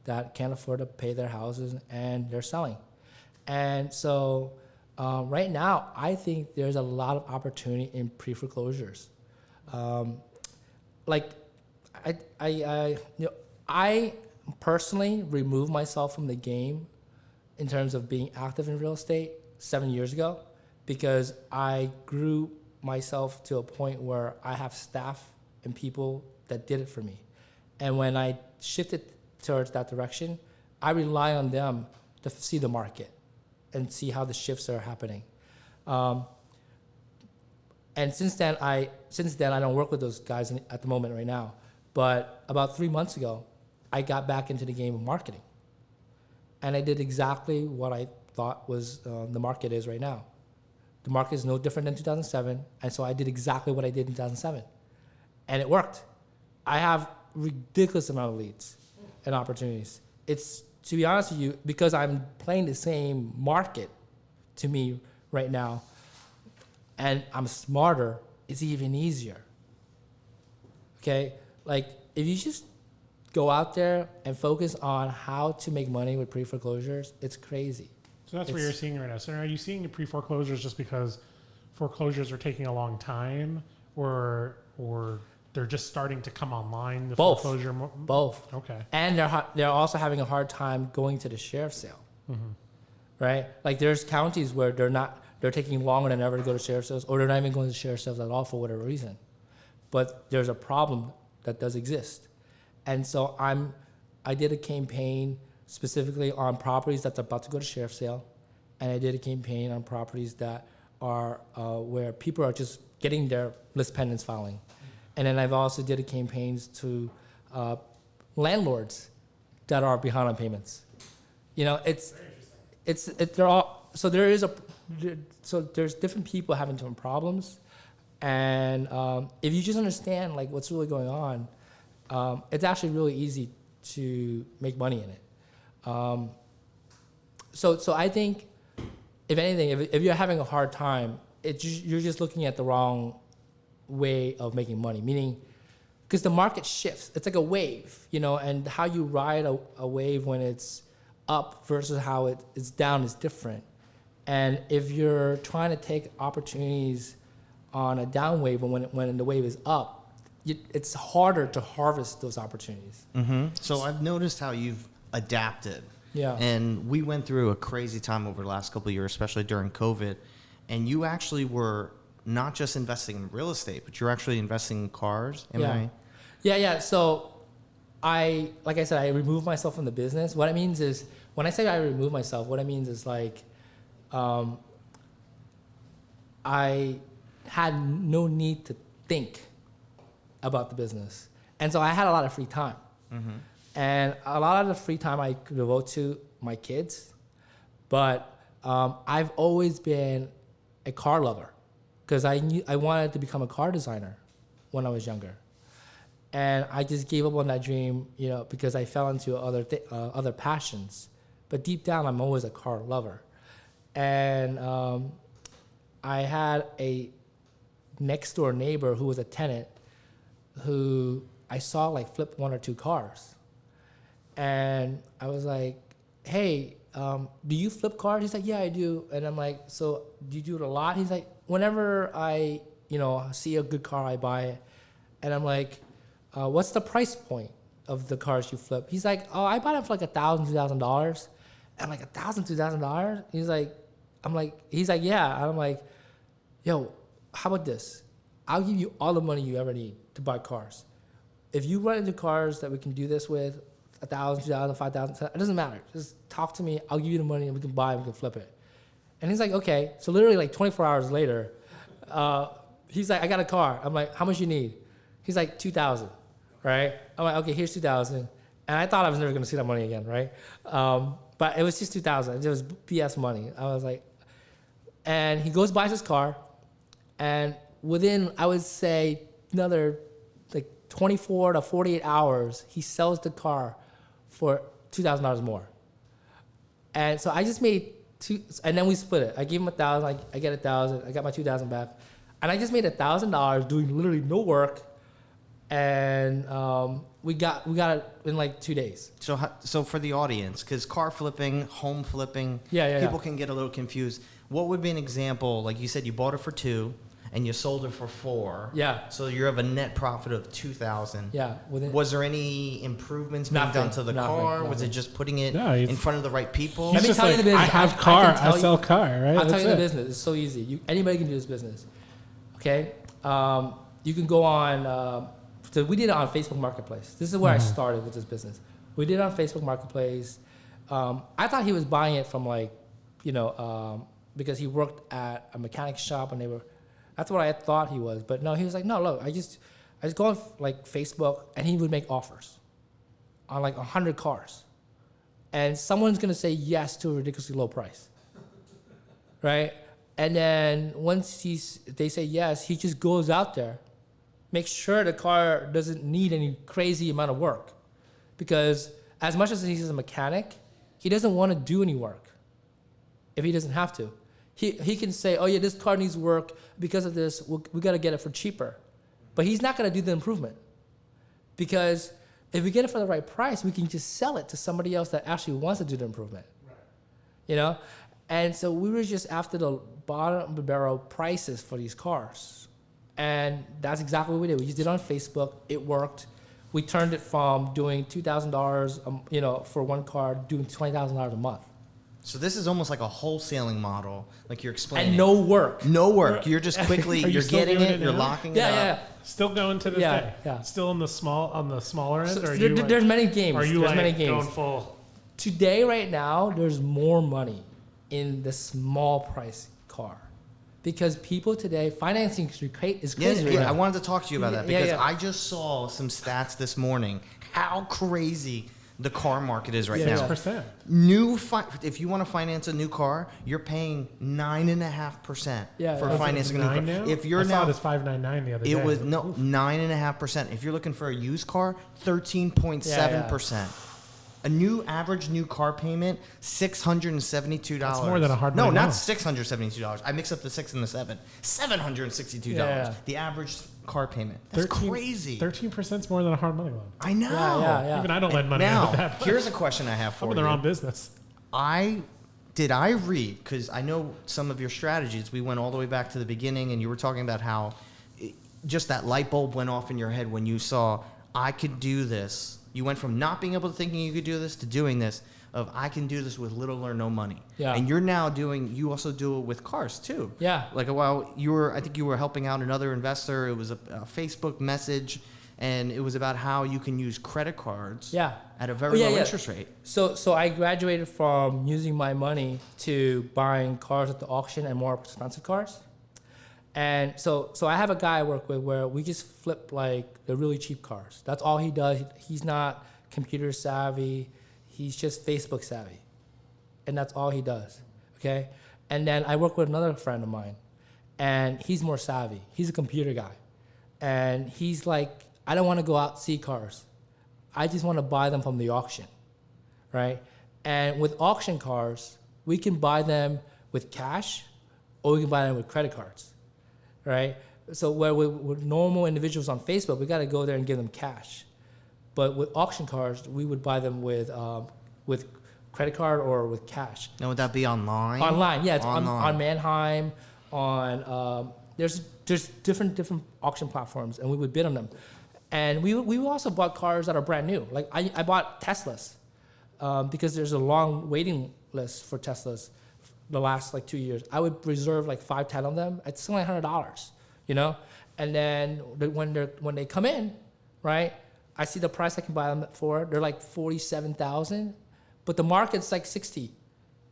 that can't afford to pay their houses, and they're selling. And so right now, I think there's a lot of opportunity in pre-foreclosures. I personally removed myself from the game in terms of being active in real estate 7 years ago, because I grew myself to a point where I have staff and people that did it for me. And when I shifted towards that direction, I rely on them to see the market and see how the shifts are happening. And since then I don't work with those guys at the moment right now. But about 3 months ago, I got back into the game of marketing. And I did exactly what I thought was the market is right now. The market is no different than 2007. And so I did exactly what I did in 2007. And it worked. I have ridiculous amount of leads and opportunities. It's, to be honest with you, because I'm playing the same market to me right now, and I'm smarter, it's even easier. Okay? Like, if you just go out there and focus on how to make money with pre-foreclosures, it's crazy. So that's what you're seeing right now. So are you seeing the pre-foreclosures just because foreclosures are taking a long time, or they're just starting to come online? The Both. Foreclosure Both. Okay. And they're also having a hard time going to the sheriff's sale. Mm-hmm. Right? Like, there's counties where they're taking longer than ever to go to sheriff's sales, or they're not even going to sheriff's sales at all for whatever reason. But there's a problem that does exist. And so I did a campaign specifically on properties that's about to go to sheriff's sale, and I did a campaign on properties that are where people are just getting their list pendants filing. And then I've also did a campaigns to landlords that are behind on payments. You know, they're all, so there's different people having different problems. And if you just understand like what's really going on, it's actually really easy to make money in it. So I think, if anything, if you're having a hard time, you're just looking at the wrong way of making money. Meaning, because the market shifts, it's like a wave, and how you ride a wave when it's up versus how it's down is different. And if you're trying to take opportunities on a down wave when the wave is up, it's harder to harvest those opportunities. Mm-hmm. So I've noticed how you've adapted. Yeah. And we went through a crazy time over the last couple of years, especially during COVID. And you actually were not just investing in real estate, but you're actually investing in cars. Yeah. So like I said, I removed myself from the business. What it means is, when I say I remove myself, what it means is like, I had no need to think about the business. And so I had a lot of free time. Mm-hmm. And a lot of the free time I could devote to my kids. But I've always been a car lover, because I wanted to become a car designer when I was younger. And I just gave up on that dream, because I fell into other passions. But deep down, I'm always a car lover. And I had a next door neighbor who was a tenant who I saw like flip 1 or 2 cars. And I was like, hey, do you flip cars? He's like, yeah, I do. And I'm like, so do you do it a lot? He's like, whenever I, see a good car, I buy it. And I'm like, what's the price point of the cars you flip? He's like, oh, I bought them for like $1,000, $2,000. I'm like, $1,000, $2,000? He's like, yeah. And I'm like, yo, how about this? I'll give you all the money you ever need to buy cars. If you run into cars that we can do this with, $1,000, $2,000, $5,000, it doesn't matter. Just talk to me. I'll give you the money and we can buy it, we can flip it. And he's like, okay. So literally like 24 hours later, he's like, I got a car. I'm like, how much you need? He's like, $2,000, right? I'm like, okay, here's $2,000. And I thought I was never gonna see that money again, right? But it was just $2,000. It was BS money. I was like, and he goes buys his car, and within, I would say, another like 24 to 48 hours, he sells the car for $2,000 more. And so I just made and then we split it. I gave him $1,000, I get $1,000, I got my $2,000 back. And I just made $1,000 doing literally no work. And we got it in like 2 days. So for the audience, because car flipping, home flipping, people can get a little confused. What would be an example? Like you said, you bought it for $2,000 and you sold it for $4,000. Yeah. So you have a net profit of $2,000. Yeah. Was there any improvements being done to the car? Was it just putting it in front of the right people? Let me tell you the business. I have car, I sell car, right? I'll tell you the business. It's so easy. Anybody can do this business. Okay? You can go on. So we did it on Facebook Marketplace. This is where I started with this business. We did it on Facebook Marketplace. I thought he was buying it from because he worked at a mechanic shop and that's what I thought he was. But no, he was like, no, look, I just go on like Facebook and he would make offers on like 100 cars. And someone's gonna say yes to a ridiculously low price, right? And then once they say yes, he just goes out there, make sure the car doesn't need any crazy amount of work. Because as much as he's a mechanic, he doesn't want to do any work if he doesn't have to. He can say, oh yeah, this car needs work because of this, we got to get it for cheaper. But he's not going to do the improvement. Because if we get it for the right price, we can just sell it to somebody else that actually wants to do the improvement. Right. And so we were just after the bottom of the barrel prices for these cars. And that's exactly what we did. We just did it on Facebook. It worked. We turned it from doing $2,000, for one car, doing $20,000 a month. So this is almost like a wholesaling model, like you're explaining. And no work. No work. You're just quickly, you're getting it, you're locking it up. Yeah. Still going to this day. Yeah. Still on the smaller end. So there's many games. Are you there's many games. Going full? Today, right now, there's more money in the small price car. Because people today, financing is crazy. Yeah, I wanted to talk to you about that because I just saw some stats this morning. How crazy the car market is right Yeah. now. 6%. If you want to finance a new car, you're paying 9.5% Yeah, for yeah. financing a new car. Nine now? If you're I saw now, it as 5.99 the other day. it was 9.5%. If you're looking for a used car, 13.7%. A average new car payment, $672. That's more than a hard No, money not loan. $672. I mix up the 6 and the 7. $762. Yeah. The average car payment. That's crazy. 13% is more than a hard money loan. I know. Yeah. Even I don't lend money Now, out of that. here's a question I have for I'm you. in the wrong business. I read, because I know some of your strategies, we went all the way back to the beginning, and you were talking about how just that light bulb went off in your head when you saw, I could do this. You went from not being able to thinking you could do this to doing this, of I can do this with little or no money. Yeah. And you're now you also do it with cars too. Yeah. Like I think you were helping out another investor. It was a Facebook message, and it was about how you can use credit cards at a very low interest rate. So I graduated from using my money to buying cars at the auction and more expensive cars. And so I have a guy I work with where we just flip like the really cheap cars. That's all he does. He's not computer savvy. He's just Facebook savvy. And that's all he does. Okay? And then I work with another friend of mine, and he's more savvy. He's a computer guy. And he's like, I don't want to go out and see cars. I just want to buy them from the auction. Right? And with auction cars, we can buy them with cash, or we can buy them with credit cards. Right? So where with normal individuals on Facebook, we got to go there and give them cash. But with auction cars, we would buy them with credit card or with cash. Now, would that be online? Online, yeah. It's online. on Manheim, there's different auction platforms, and we would bid on them. And we also bought cars that are brand new. Like I bought Teslas because there's a long waiting list for Teslas the last like 2 years. I would reserve like 5-10 of them. It's only $100, you know? And then when they come in, right, I see the price I can buy them for. They're like $47,000, but the market's like 60,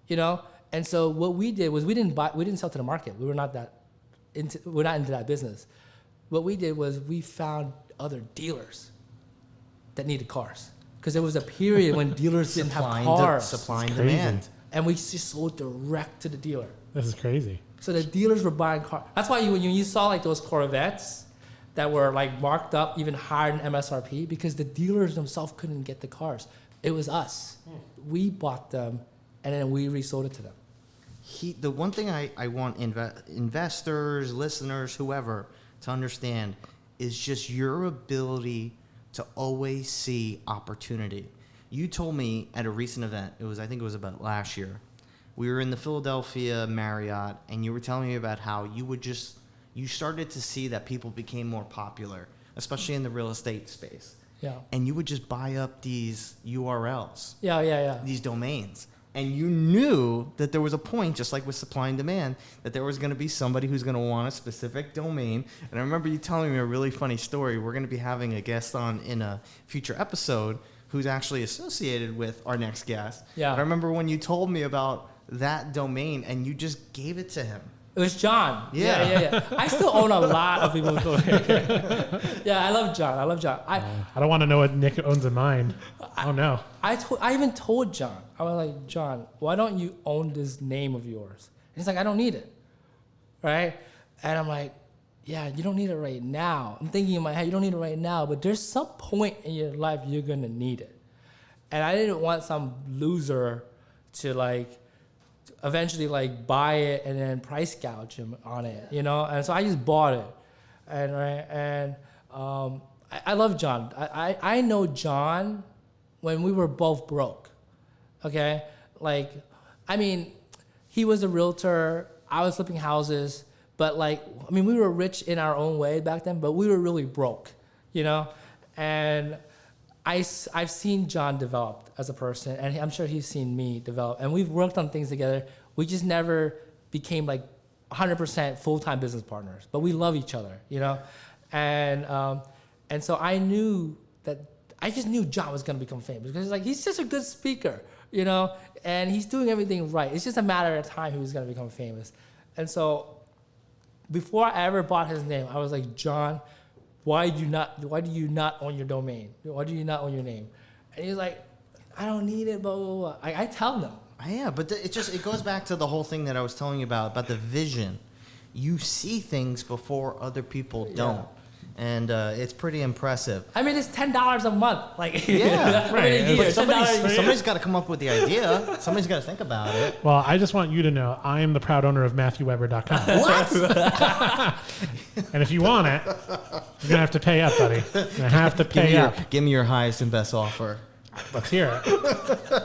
you know? And so what we did was we didn't sell to the market. We're not into that business. What we did was we found other dealers that needed cars, because there was a period when dealers didn't have cars. Supply and Crazy. demand. And we just sold direct to the dealer. This is crazy. So the dealers were buying cars. That's why when you saw like those Corvettes that were like marked up even higher than MSRP, because the dealers themselves couldn't get the cars. It was us. We bought them, and then we resold it to them. The one thing I want investors, listeners, whoever to understand is just your ability to always see opportunity. You told me at a recent event, I think it was about last year, we were in the Philadelphia Marriott, and you were telling me about how you started to see that people became more popular, especially in the real estate space. Yeah. And you would just buy up these URLs. Yeah. These domains. And you knew that there was a point, just like with supply and demand, that there was going to be somebody who's going to want a specific domain. And I remember you telling me a really funny story. We're going to be having a guest on in a future episode who's actually associated with our next guest. Yeah. But I remember when you told me about that domain and you just gave it to him. It was John. Yeah. I still own a lot of people's domains. Yeah, I love John. I don't want to know what Nick owns in mind. Oh no. I even told John. I was like, John, why don't you own this name of yours? And he's like, I don't need it. Right? And I'm like, yeah, you don't need it right now. I'm thinking in my head, you don't need it right now, but there's some point in your life you're going to need it. And I didn't want some loser to like eventually like buy it and then price gouge him on it, you know? And so I just bought it. And I love John. I know John when we were both broke, okay? Like, I mean, he was a realtor, I was flipping houses, but like, I mean, we were rich in our own way back then, but we were really broke, you know? And I've seen John develop as a person, and I'm sure he's seen me develop, and we've worked on things together. We just never became like 100% full-time business partners, but we love each other, you know? And so I just knew John was gonna become famous, because like, he's just a good speaker, you know? And he's doing everything right. It's just a matter of time he was gonna become famous. And so before I ever bought his name, I was like, John, why do you not own your domain? Why do you not own your name? And he's like, I don't need it, blah, blah, blah. I tell them. Yeah, but it goes back to the whole thing that I was telling you about the vision. You see things before other people don't. And it's pretty impressive. I mean, it's $10 a month. Like, yeah, right. But somebody's got to come up with the idea. Somebody's got to think about it. Well, I just want you to know I am the proud owner of MatthewWeber.com. What? And if you want it, you're going to have to pay up, buddy. You're going to have to pay up. Give me your highest and best offer. Let's hear it.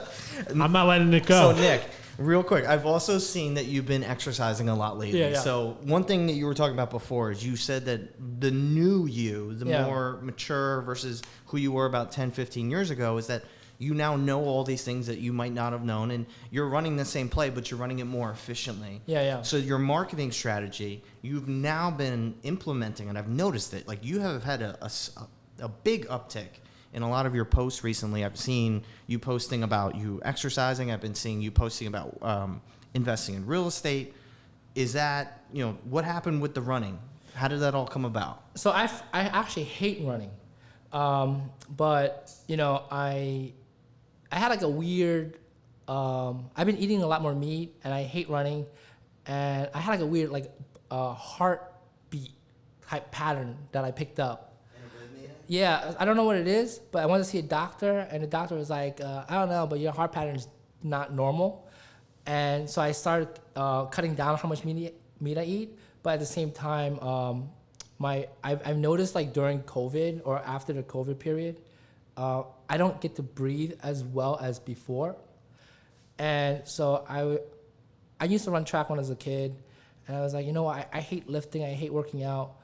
I'm not letting it go. So, Nick, real quick, I've also seen that you've been exercising a lot lately. Yeah. So one thing that you were talking about before is you said that the new you, the more mature versus who you were about 10, 15 years ago, is that you now know all these things that you might not have known, and you're running the same play, but you're running it more efficiently. Yeah. So your marketing strategy, you've now been implementing, and I've noticed it. Like, you have had a big uptick in a lot of your posts recently. I've seen you posting about you exercising. I've been seeing you posting about investing in real estate. Is that, what happened with the running? How did that all come about? So I actually hate running. But, I had like a weird, I've been eating a lot more meat and I hate running. And I had like a weird, heartbeat type pattern that I picked up. Yeah, I don't know what it is, but I went to see a doctor, and the doctor was like, I don't know, but your heart pattern is not normal. And so I started cutting down how much meat I eat, but at the same time, I've noticed like during COVID or after the COVID period, I don't get to breathe as well as before. And so I used to run track when I was a kid, and I was like, I hate lifting, I hate working out,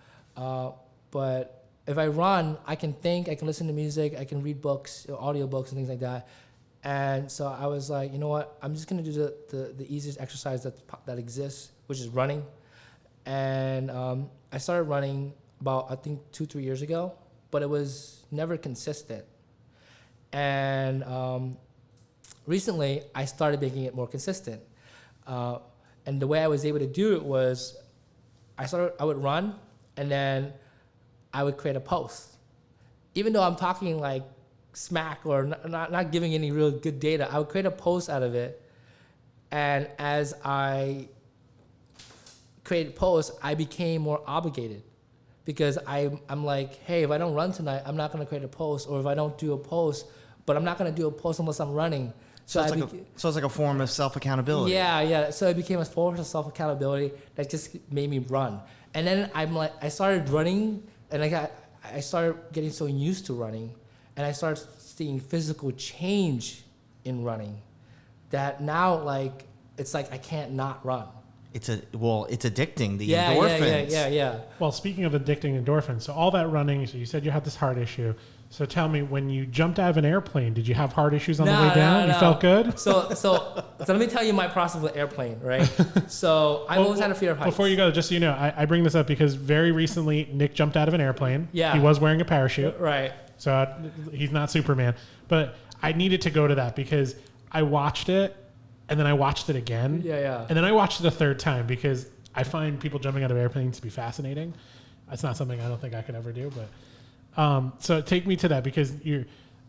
but if I run, I can think, I can listen to music, I can read books, audiobooks and things like that. And so I was like, you know what? I'm just gonna do the easiest exercise that exists, which is running. And I started running about, I think, 2-3 years ago, but it was never consistent. And recently, I started making it more consistent. And the way I was able to do it was, I would run, and then I would create a post. Even though I'm talking like smack or not giving any real good data, I would create a post out of it. And as I created posts, I became more obligated, because I'm like, hey, if I don't run tonight, I'm not gonna create a post, or if I don't do a post, but I'm not gonna do a post unless I'm running. So it's like a form of self-accountability. Yeah. So it became a form of self-accountability that just made me run. And then I started running, and I started getting so used to running, and I started seeing physical change in running that now it's like I can't not run. It's addicting, the endorphins. Yeah. Well, speaking of addicting endorphins, so all that running, so you said you had this heart issue. So tell me, when you jumped out of an airplane, did you have heart issues on the way down? No. You felt good? So let me tell you my process with airplane, right? So I've always had a fear of heights. Before you go, just so you know, I bring this up because very recently Nick jumped out of an airplane. Yeah. He was wearing a parachute. Right. So he's not Superman. But I needed to go to that because I watched it, and then I watched it again. Yeah. And then I watched it a third time because I find people jumping out of airplanes to be fascinating. That's not something I don't think I could ever do, but... so take me to that, because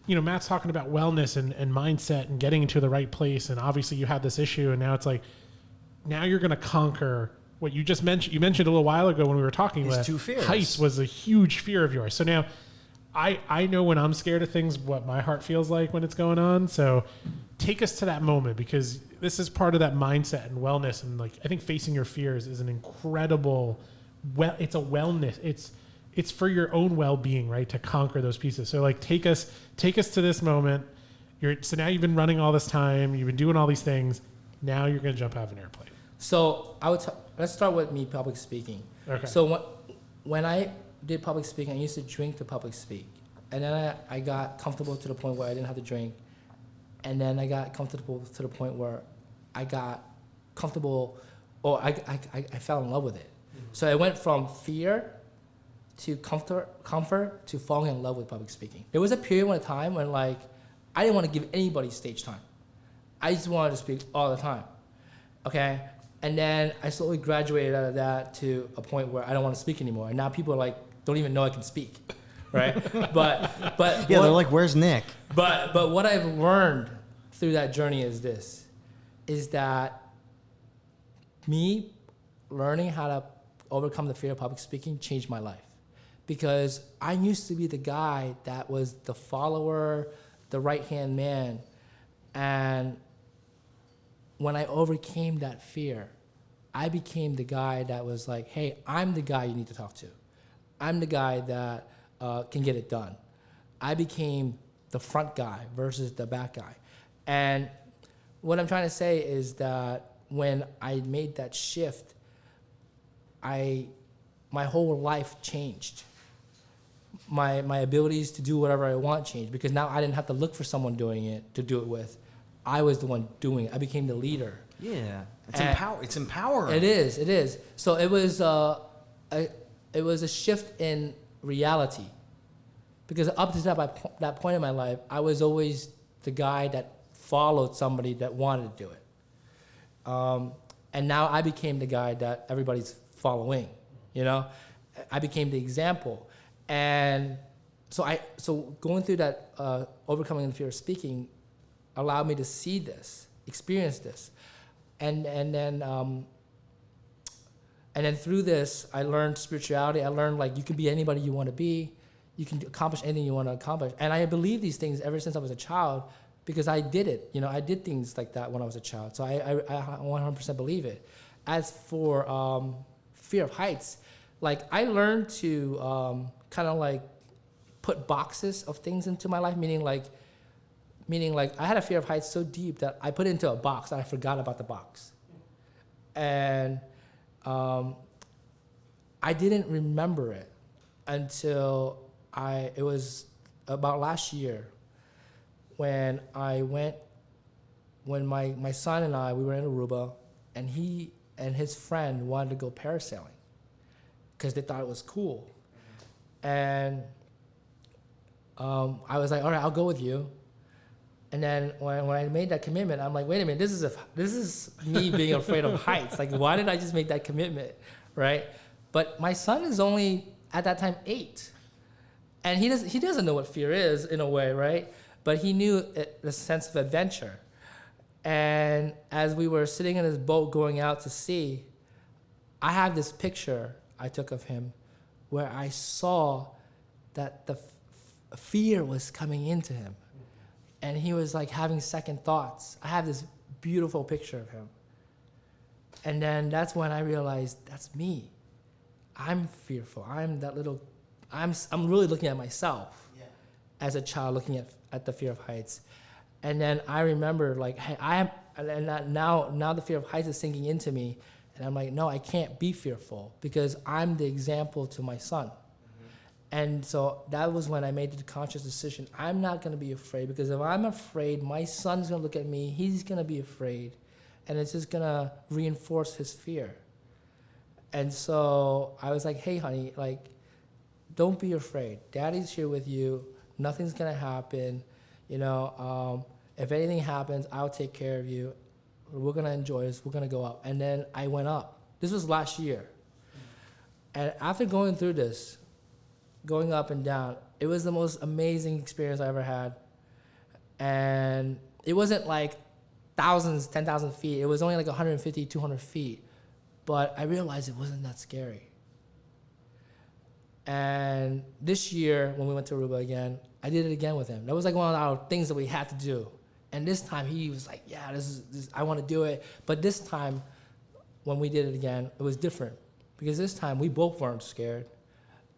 Matt's talking about wellness and mindset and getting into the right place. And obviously you had this issue, and now it's like, now you're going to conquer what you just mentioned. You mentioned a little while ago when we were talking about two fears. Heights was a huge fear of yours. So now I know when I'm scared of things, what my heart feels like when it's going on. So take us to that moment, because this is part of that mindset and wellness. And I think facing your fears is an incredible, it's a wellness. It's for your own well-being, right? To conquer those pieces. So take us to this moment. So now you've been running all this time. You've been doing all these things. Now you're going to jump out of an airplane. So let's start with me public speaking. Okay. So when I did public speaking, I used to drink to public speak. And then I got comfortable to the point where I didn't have to drink. And then I got comfortable to the point where I got comfortable, or I fell in love with it. Mm-hmm. So I went from fear to comfort to falling in love with public speaking. There was a period of time when I didn't want to give anybody stage time. I just wanted to speak all the time. Okay? And then I slowly graduated out of that to a point where I don't want to speak anymore. And now people don't even know I can speak. right? But Yeah, they're like, where's Nick? But what I've learned through that journey is that me learning how to overcome the fear of public speaking changed my life. Because I used to be the guy that was the follower, the right-hand man. And when I overcame that fear, I became the guy that was like, hey, I'm the guy you need to talk to. I'm the guy that can get it done. I became the front guy versus the back guy. And what I'm trying to say is that when I made that shift, my whole life changed. My abilities to do whatever I want changed, because now I didn't have to look for someone doing it to do it with. I was the one doing it. I became the leader. Yeah, it's empowering. It is. So it was a shift in reality, because up to that point in my life, I was always the guy that followed somebody that wanted to do it. And now I became the guy that everybody's following. You know, I became the example. And so going through that, overcoming the fear of speaking, allowed me to see this, experience this, and then through this, I learned spirituality. I learned like you can be anybody you want to be, you can accomplish anything you want to accomplish. And I believe these things ever since I was a child, because I did it. You know, I did things like that when I was a child. So I 100% believe it. As for fear of heights, like I learned to kind of like put boxes of things into my life, meaning like I had a fear of heights so deep that I put it into a box and I forgot about the box. And I didn't remember it until it was about last year when my son and I, we were in Aruba, and he and his friend wanted to go parasailing because they thought it was cool. And I was like, all right, I'll go with you. And then when I made that commitment, I'm like, wait a minute, this is me being afraid of heights. Like, why did I just make that commitment, right? But my son is only, at that time, 8. And he doesn't know what fear is, in a way, right? But he knew the sense of adventure. And as we were sitting in his boat going out to sea, I have this picture I took of him where I saw that the fear was coming into him. And he was like having second thoughts. I have this beautiful picture of him. And then that's when I realized that's me. I'm fearful. I'm really looking at myself as a child, looking at the fear of heights. And then I remember like, hey, now the fear of heights is sinking into me. And I'm like, no, I can't be fearful because I'm the example to my son. And so that was when I made the conscious decision. I'm not going to be afraid, because if I'm afraid, my son's going to look at me. He's going to be afraid. And it's just going to reinforce his fear. And so I was like, hey, honey, like, don't be afraid. Daddy's here with you. Nothing's going to happen. You know, if anything happens, I'll take care of you. We're going to enjoy this. We're going to go up. And then I went up. This was last year. And after going through this, going up and down, it was the most amazing experience I ever had. And it wasn't like thousands, 10,000 feet. It was only like 150, 200 feet. But I realized it wasn't that scary. And this year, when we went to Aruba again, I did it again with him. That was like one of our things that we had to do. And this time he was like, yeah, this I want to do it. But this time, when we did it again, it was different. Because this time, we both weren't scared.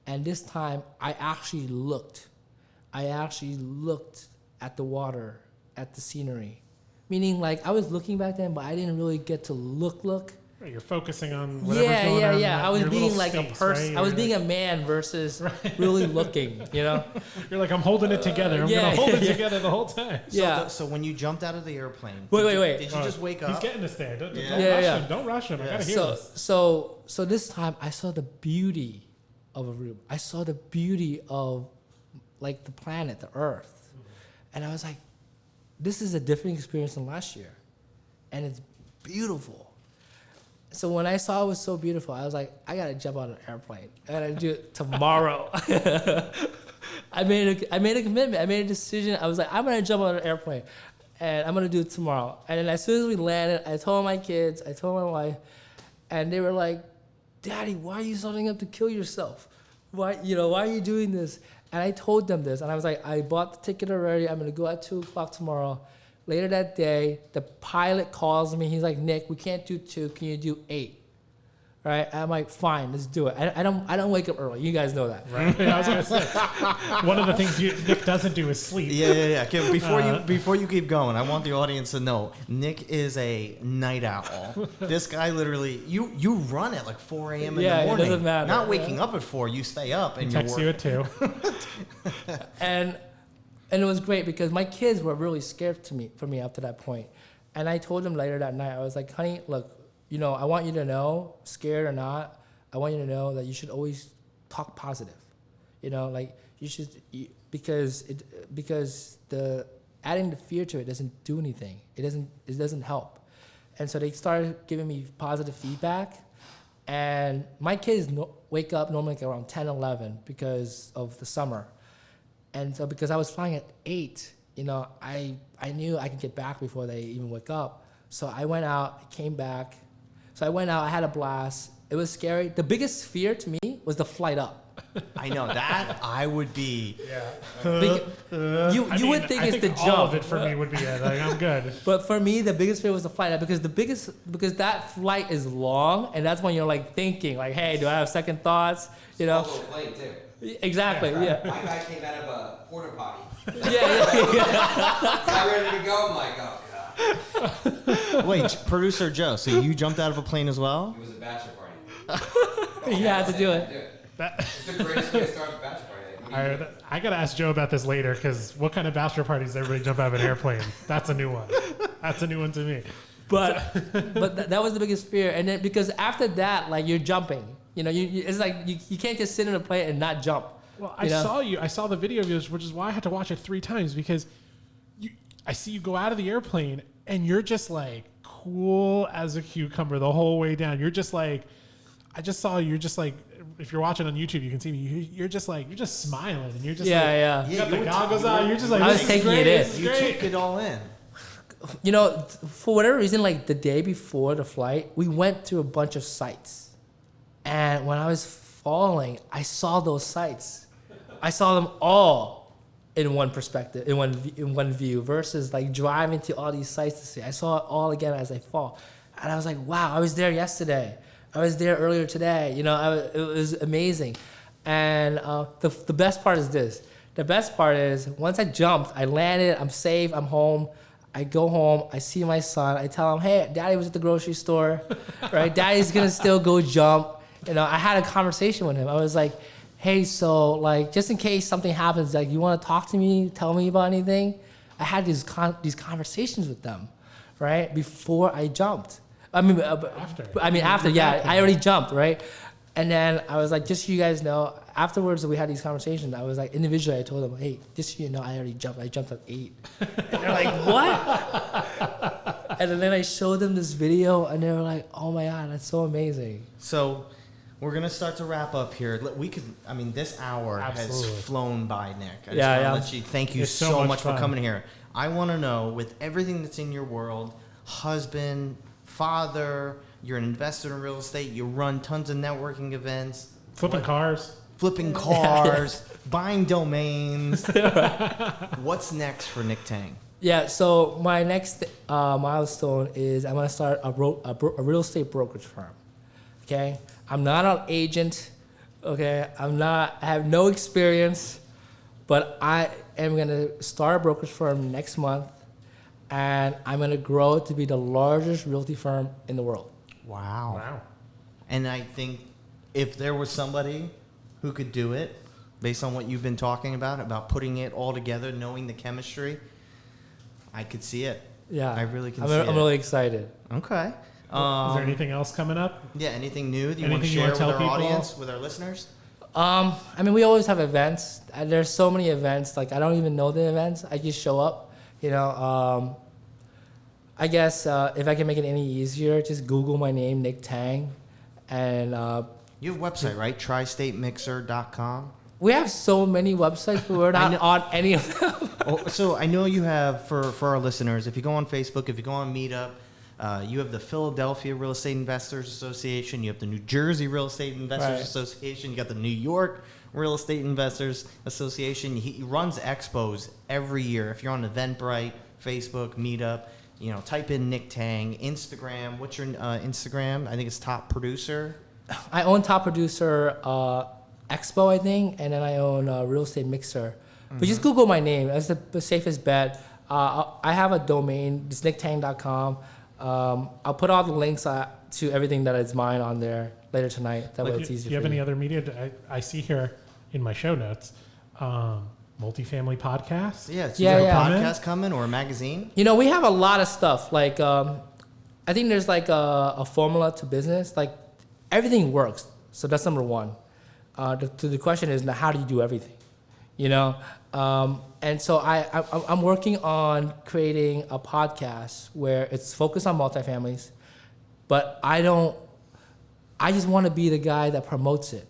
And this time, I actually looked at the water, at the scenery. Meaning, like, I was looking back then, but I didn't really get to look. Right, you're focusing on whatever's going on. Yeah. I was being like space, a person. right? I was being a man versus really looking, you know? You're like, I'm holding it together. I'm going to hold it together the whole time. So when you jumped out of the airplane, wait. Did you just wake up? He's getting us there. Don't rush him. Don't rush him. I got to hear this. So this time, I saw the beauty of Aruba. I saw the beauty of, like, the planet, the Earth. And I was like, this is a different experience than last year. And it's beautiful. So when I saw it was so beautiful, I was like, I got to jump on an airplane. I got to do it tomorrow. I made a commitment. I made a decision. I was like, I'm gonna jump on an airplane, and I'm gonna do it tomorrow. And then as soon as we landed, I told my kids, I told my wife, and they were like, "Daddy, why are you signing up to kill yourself? Why are you doing this?" And I told them this, and I was like, I bought the ticket already. I'm gonna go at 2:00 tomorrow. Later that day, the pilot calls me. He's like, "Nick, we can't do 2. Can you do 8?" Right? I'm like, "Fine, let's do it." I don't wake up early. You guys know that. Right? I was gonna say, one of the things Nick doesn't do is sleep. Yeah. Okay, before you keep going, I want the audience to know Nick is a night owl. This guy literally, you run at like 4 a.m. in the morning. It doesn't matter. Not waking up at 4, you stay up and He texts you at 2. And it was great because my kids were really scared for me up to that point. And I told them later that night, I was like, "Honey, look, I want you to know, scared or not, I want you to know that you should always talk positive. Like you should, because the adding the fear to it doesn't do anything. It doesn't help." And so they started giving me positive feedback. And my kids wake up normally like around 10, 11 because of the summer. And so because I was flying at 8, I knew I could get back before they even wake up. So I went out, I came back. So I went out, I had a blast. It was scary. The biggest fear to me was the flight up. I know that I would be. Yeah. You would think it's the jump. All of it for me would be it. Like, I'm good. But for me, the biggest fear was the flight up because that flight is long, and that's when you're like thinking, like, hey, do I have second thoughts? Small little plane too. Exactly. Yeah. My guy came out of a porta potty. Yeah. Got ready to go. I'm like, oh god. Wait, producer Joe, so you jumped out of a plane as well? It was a bachelor party. You had to do it. It's the greatest way to start a bachelor party. I gotta ask Joe about this later, because what kind of bachelor parties does everybody jump out of an airplane? That's a new one. That's a new one to me. But that was the biggest fear. And then because after that, like, you're jumping. It's like you can't just sit in a plane and not jump. Well, I saw the video of yours, which is why I had to watch it 3 times, because I see you go out of the airplane and you're just like cool as a cucumber the whole way down. You're just like, I just saw you're just like, if you're watching on YouTube, you can see me. You're just smiling, and you're just you got the goggles on. You're just like, I was taking it in. You took it all in. For whatever reason, like the day before the flight, we went to a bunch of sites, and when I was falling, I saw those sites. I saw them all in one perspective, in one view, versus like driving to all these sites to see. I saw it all again as I fall, and I was like, wow, I was there yesterday. I was there earlier today. It was amazing. And the best part is this. The best part is once I jumped, I landed, I'm safe, I'm home. I go home, I see my son, I tell him, hey, Daddy was at the grocery store, right? Daddy's gonna still go jump. I had a conversation with him. I was like, hey, so like, just in case something happens, like, you wanna talk to me, tell me about anything? I had these conversations with them, right? Before I jumped. After, yeah, I already jumped, right? And then I was like, just so you guys know, afterwards we had these conversations, I was like, individually, I told them, hey, just so you know, I already jumped. I jumped at 8. And they're like, what? And then I showed them this video, and they were like, oh my God, that's so amazing. So we're going to start to wrap up here. This hour Absolutely. has flown by, Nick. I just Yeah, want to let you thank you so much for coming here. I want to know, with everything that's in your world, husband, father, you're an investor in real estate, you run tons of networking events. Flipping cars, buying domains. What's next for Nick Tang? Yeah, so my next milestone is I'm going to start a real estate brokerage firm. Okay? I'm not an agent. Okay? I have no experience, but I am going to start a brokerage firm next month, and I'm going to grow it to be the largest realty firm in the world. Wow. And I think if there was somebody who could do it, based on what you've been talking about putting it all together, knowing the chemistry, I could see it. Yeah. I really can see it. I'm really excited. Okay. Is there anything else coming up? Yeah, anything new that you want to share with our audience, with our listeners? We always have events. There's so many events. Like, I don't even know the events. I just show up. I guess if I can make it any easier, just Google my name, Nick Tang, and you have a website, right? TriStateMixer.com. We have so many websites, but we're not on any of them. So I know you have, for our listeners, if you go on Facebook, if you go on Meetup, you have the Philadelphia Real Estate Investors Association, you have the New Jersey Real Estate Investors Association, you got the New York Real Estate Investors Association. He runs expos every year. If you're on Eventbrite, Facebook, Meetup, type in Nick Tang. Instagram, what's your Instagram? I think it's Top Producer. I own Top Producer Expo, I think, and then I own Real Estate Mixer. But just Google my name. That's the safest bet. I have a domain. It's nicktang.com. I'll put all the links to everything that is mine on there later tonight. That way it's easier. Do you have any other media? I see here in my show notes, multifamily podcasts. Yeah, so you have a podcast coming or a magazine? We have a lot of stuff. Like, I think there's like a formula to business. Like, everything works. So that's number one. The question is, now, how do you do everything? And so I'm working on creating a podcast where it's focused on multifamilies, but I just want to be the guy that promotes it.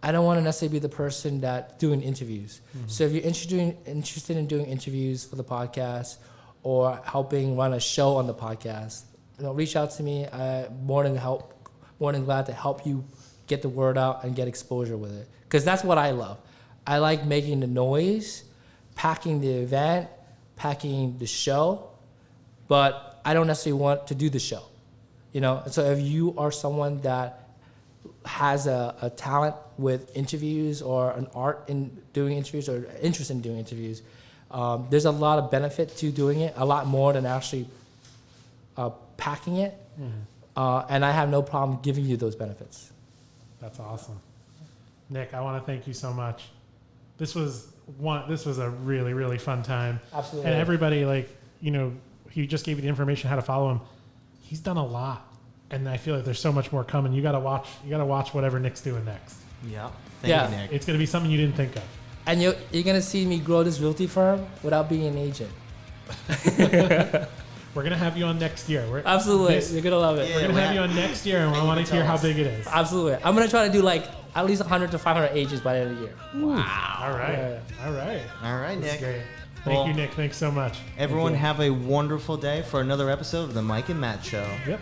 I don't want to necessarily be the person that's doing interviews. Mm-hmm. So if you're interested in doing interviews for the podcast or helping run a show on the podcast, reach out to me. I'm more than glad to help you get the word out and get exposure with it. Because that's what I love. I like making the noise, packing the event, packing the show, but I don't necessarily want to do the show. So if you are someone that has a talent with interviews or an art in doing interviews or interest in doing interviews, there's a lot of benefit to doing it, a lot more than actually packing it. Mm-hmm. And I have no problem giving you those benefits. That's awesome. Nick, I want to thank you so much. This was a really, really fun time. Absolutely. And everybody, he just gave you the information how to follow him. He's done a lot. And I feel like there's so much more coming. You gotta watch whatever Nick's doing next. Yeah. Thank you, Nick. It's gonna be something you didn't think of. And you're gonna see me grow this realty firm without being an agent. We're gonna have you on next year. Absolutely. You're gonna love it. We're gonna have you on next year, and I want to hear how big it is. Absolutely. I'm gonna try to do at least 100 to 500 agents by the end of the year. Wow. All right. All right, Nick. Great. Thank you, Nick. Thanks so much. Everyone have a wonderful day for another episode of the Mike and Matt Show. Yep.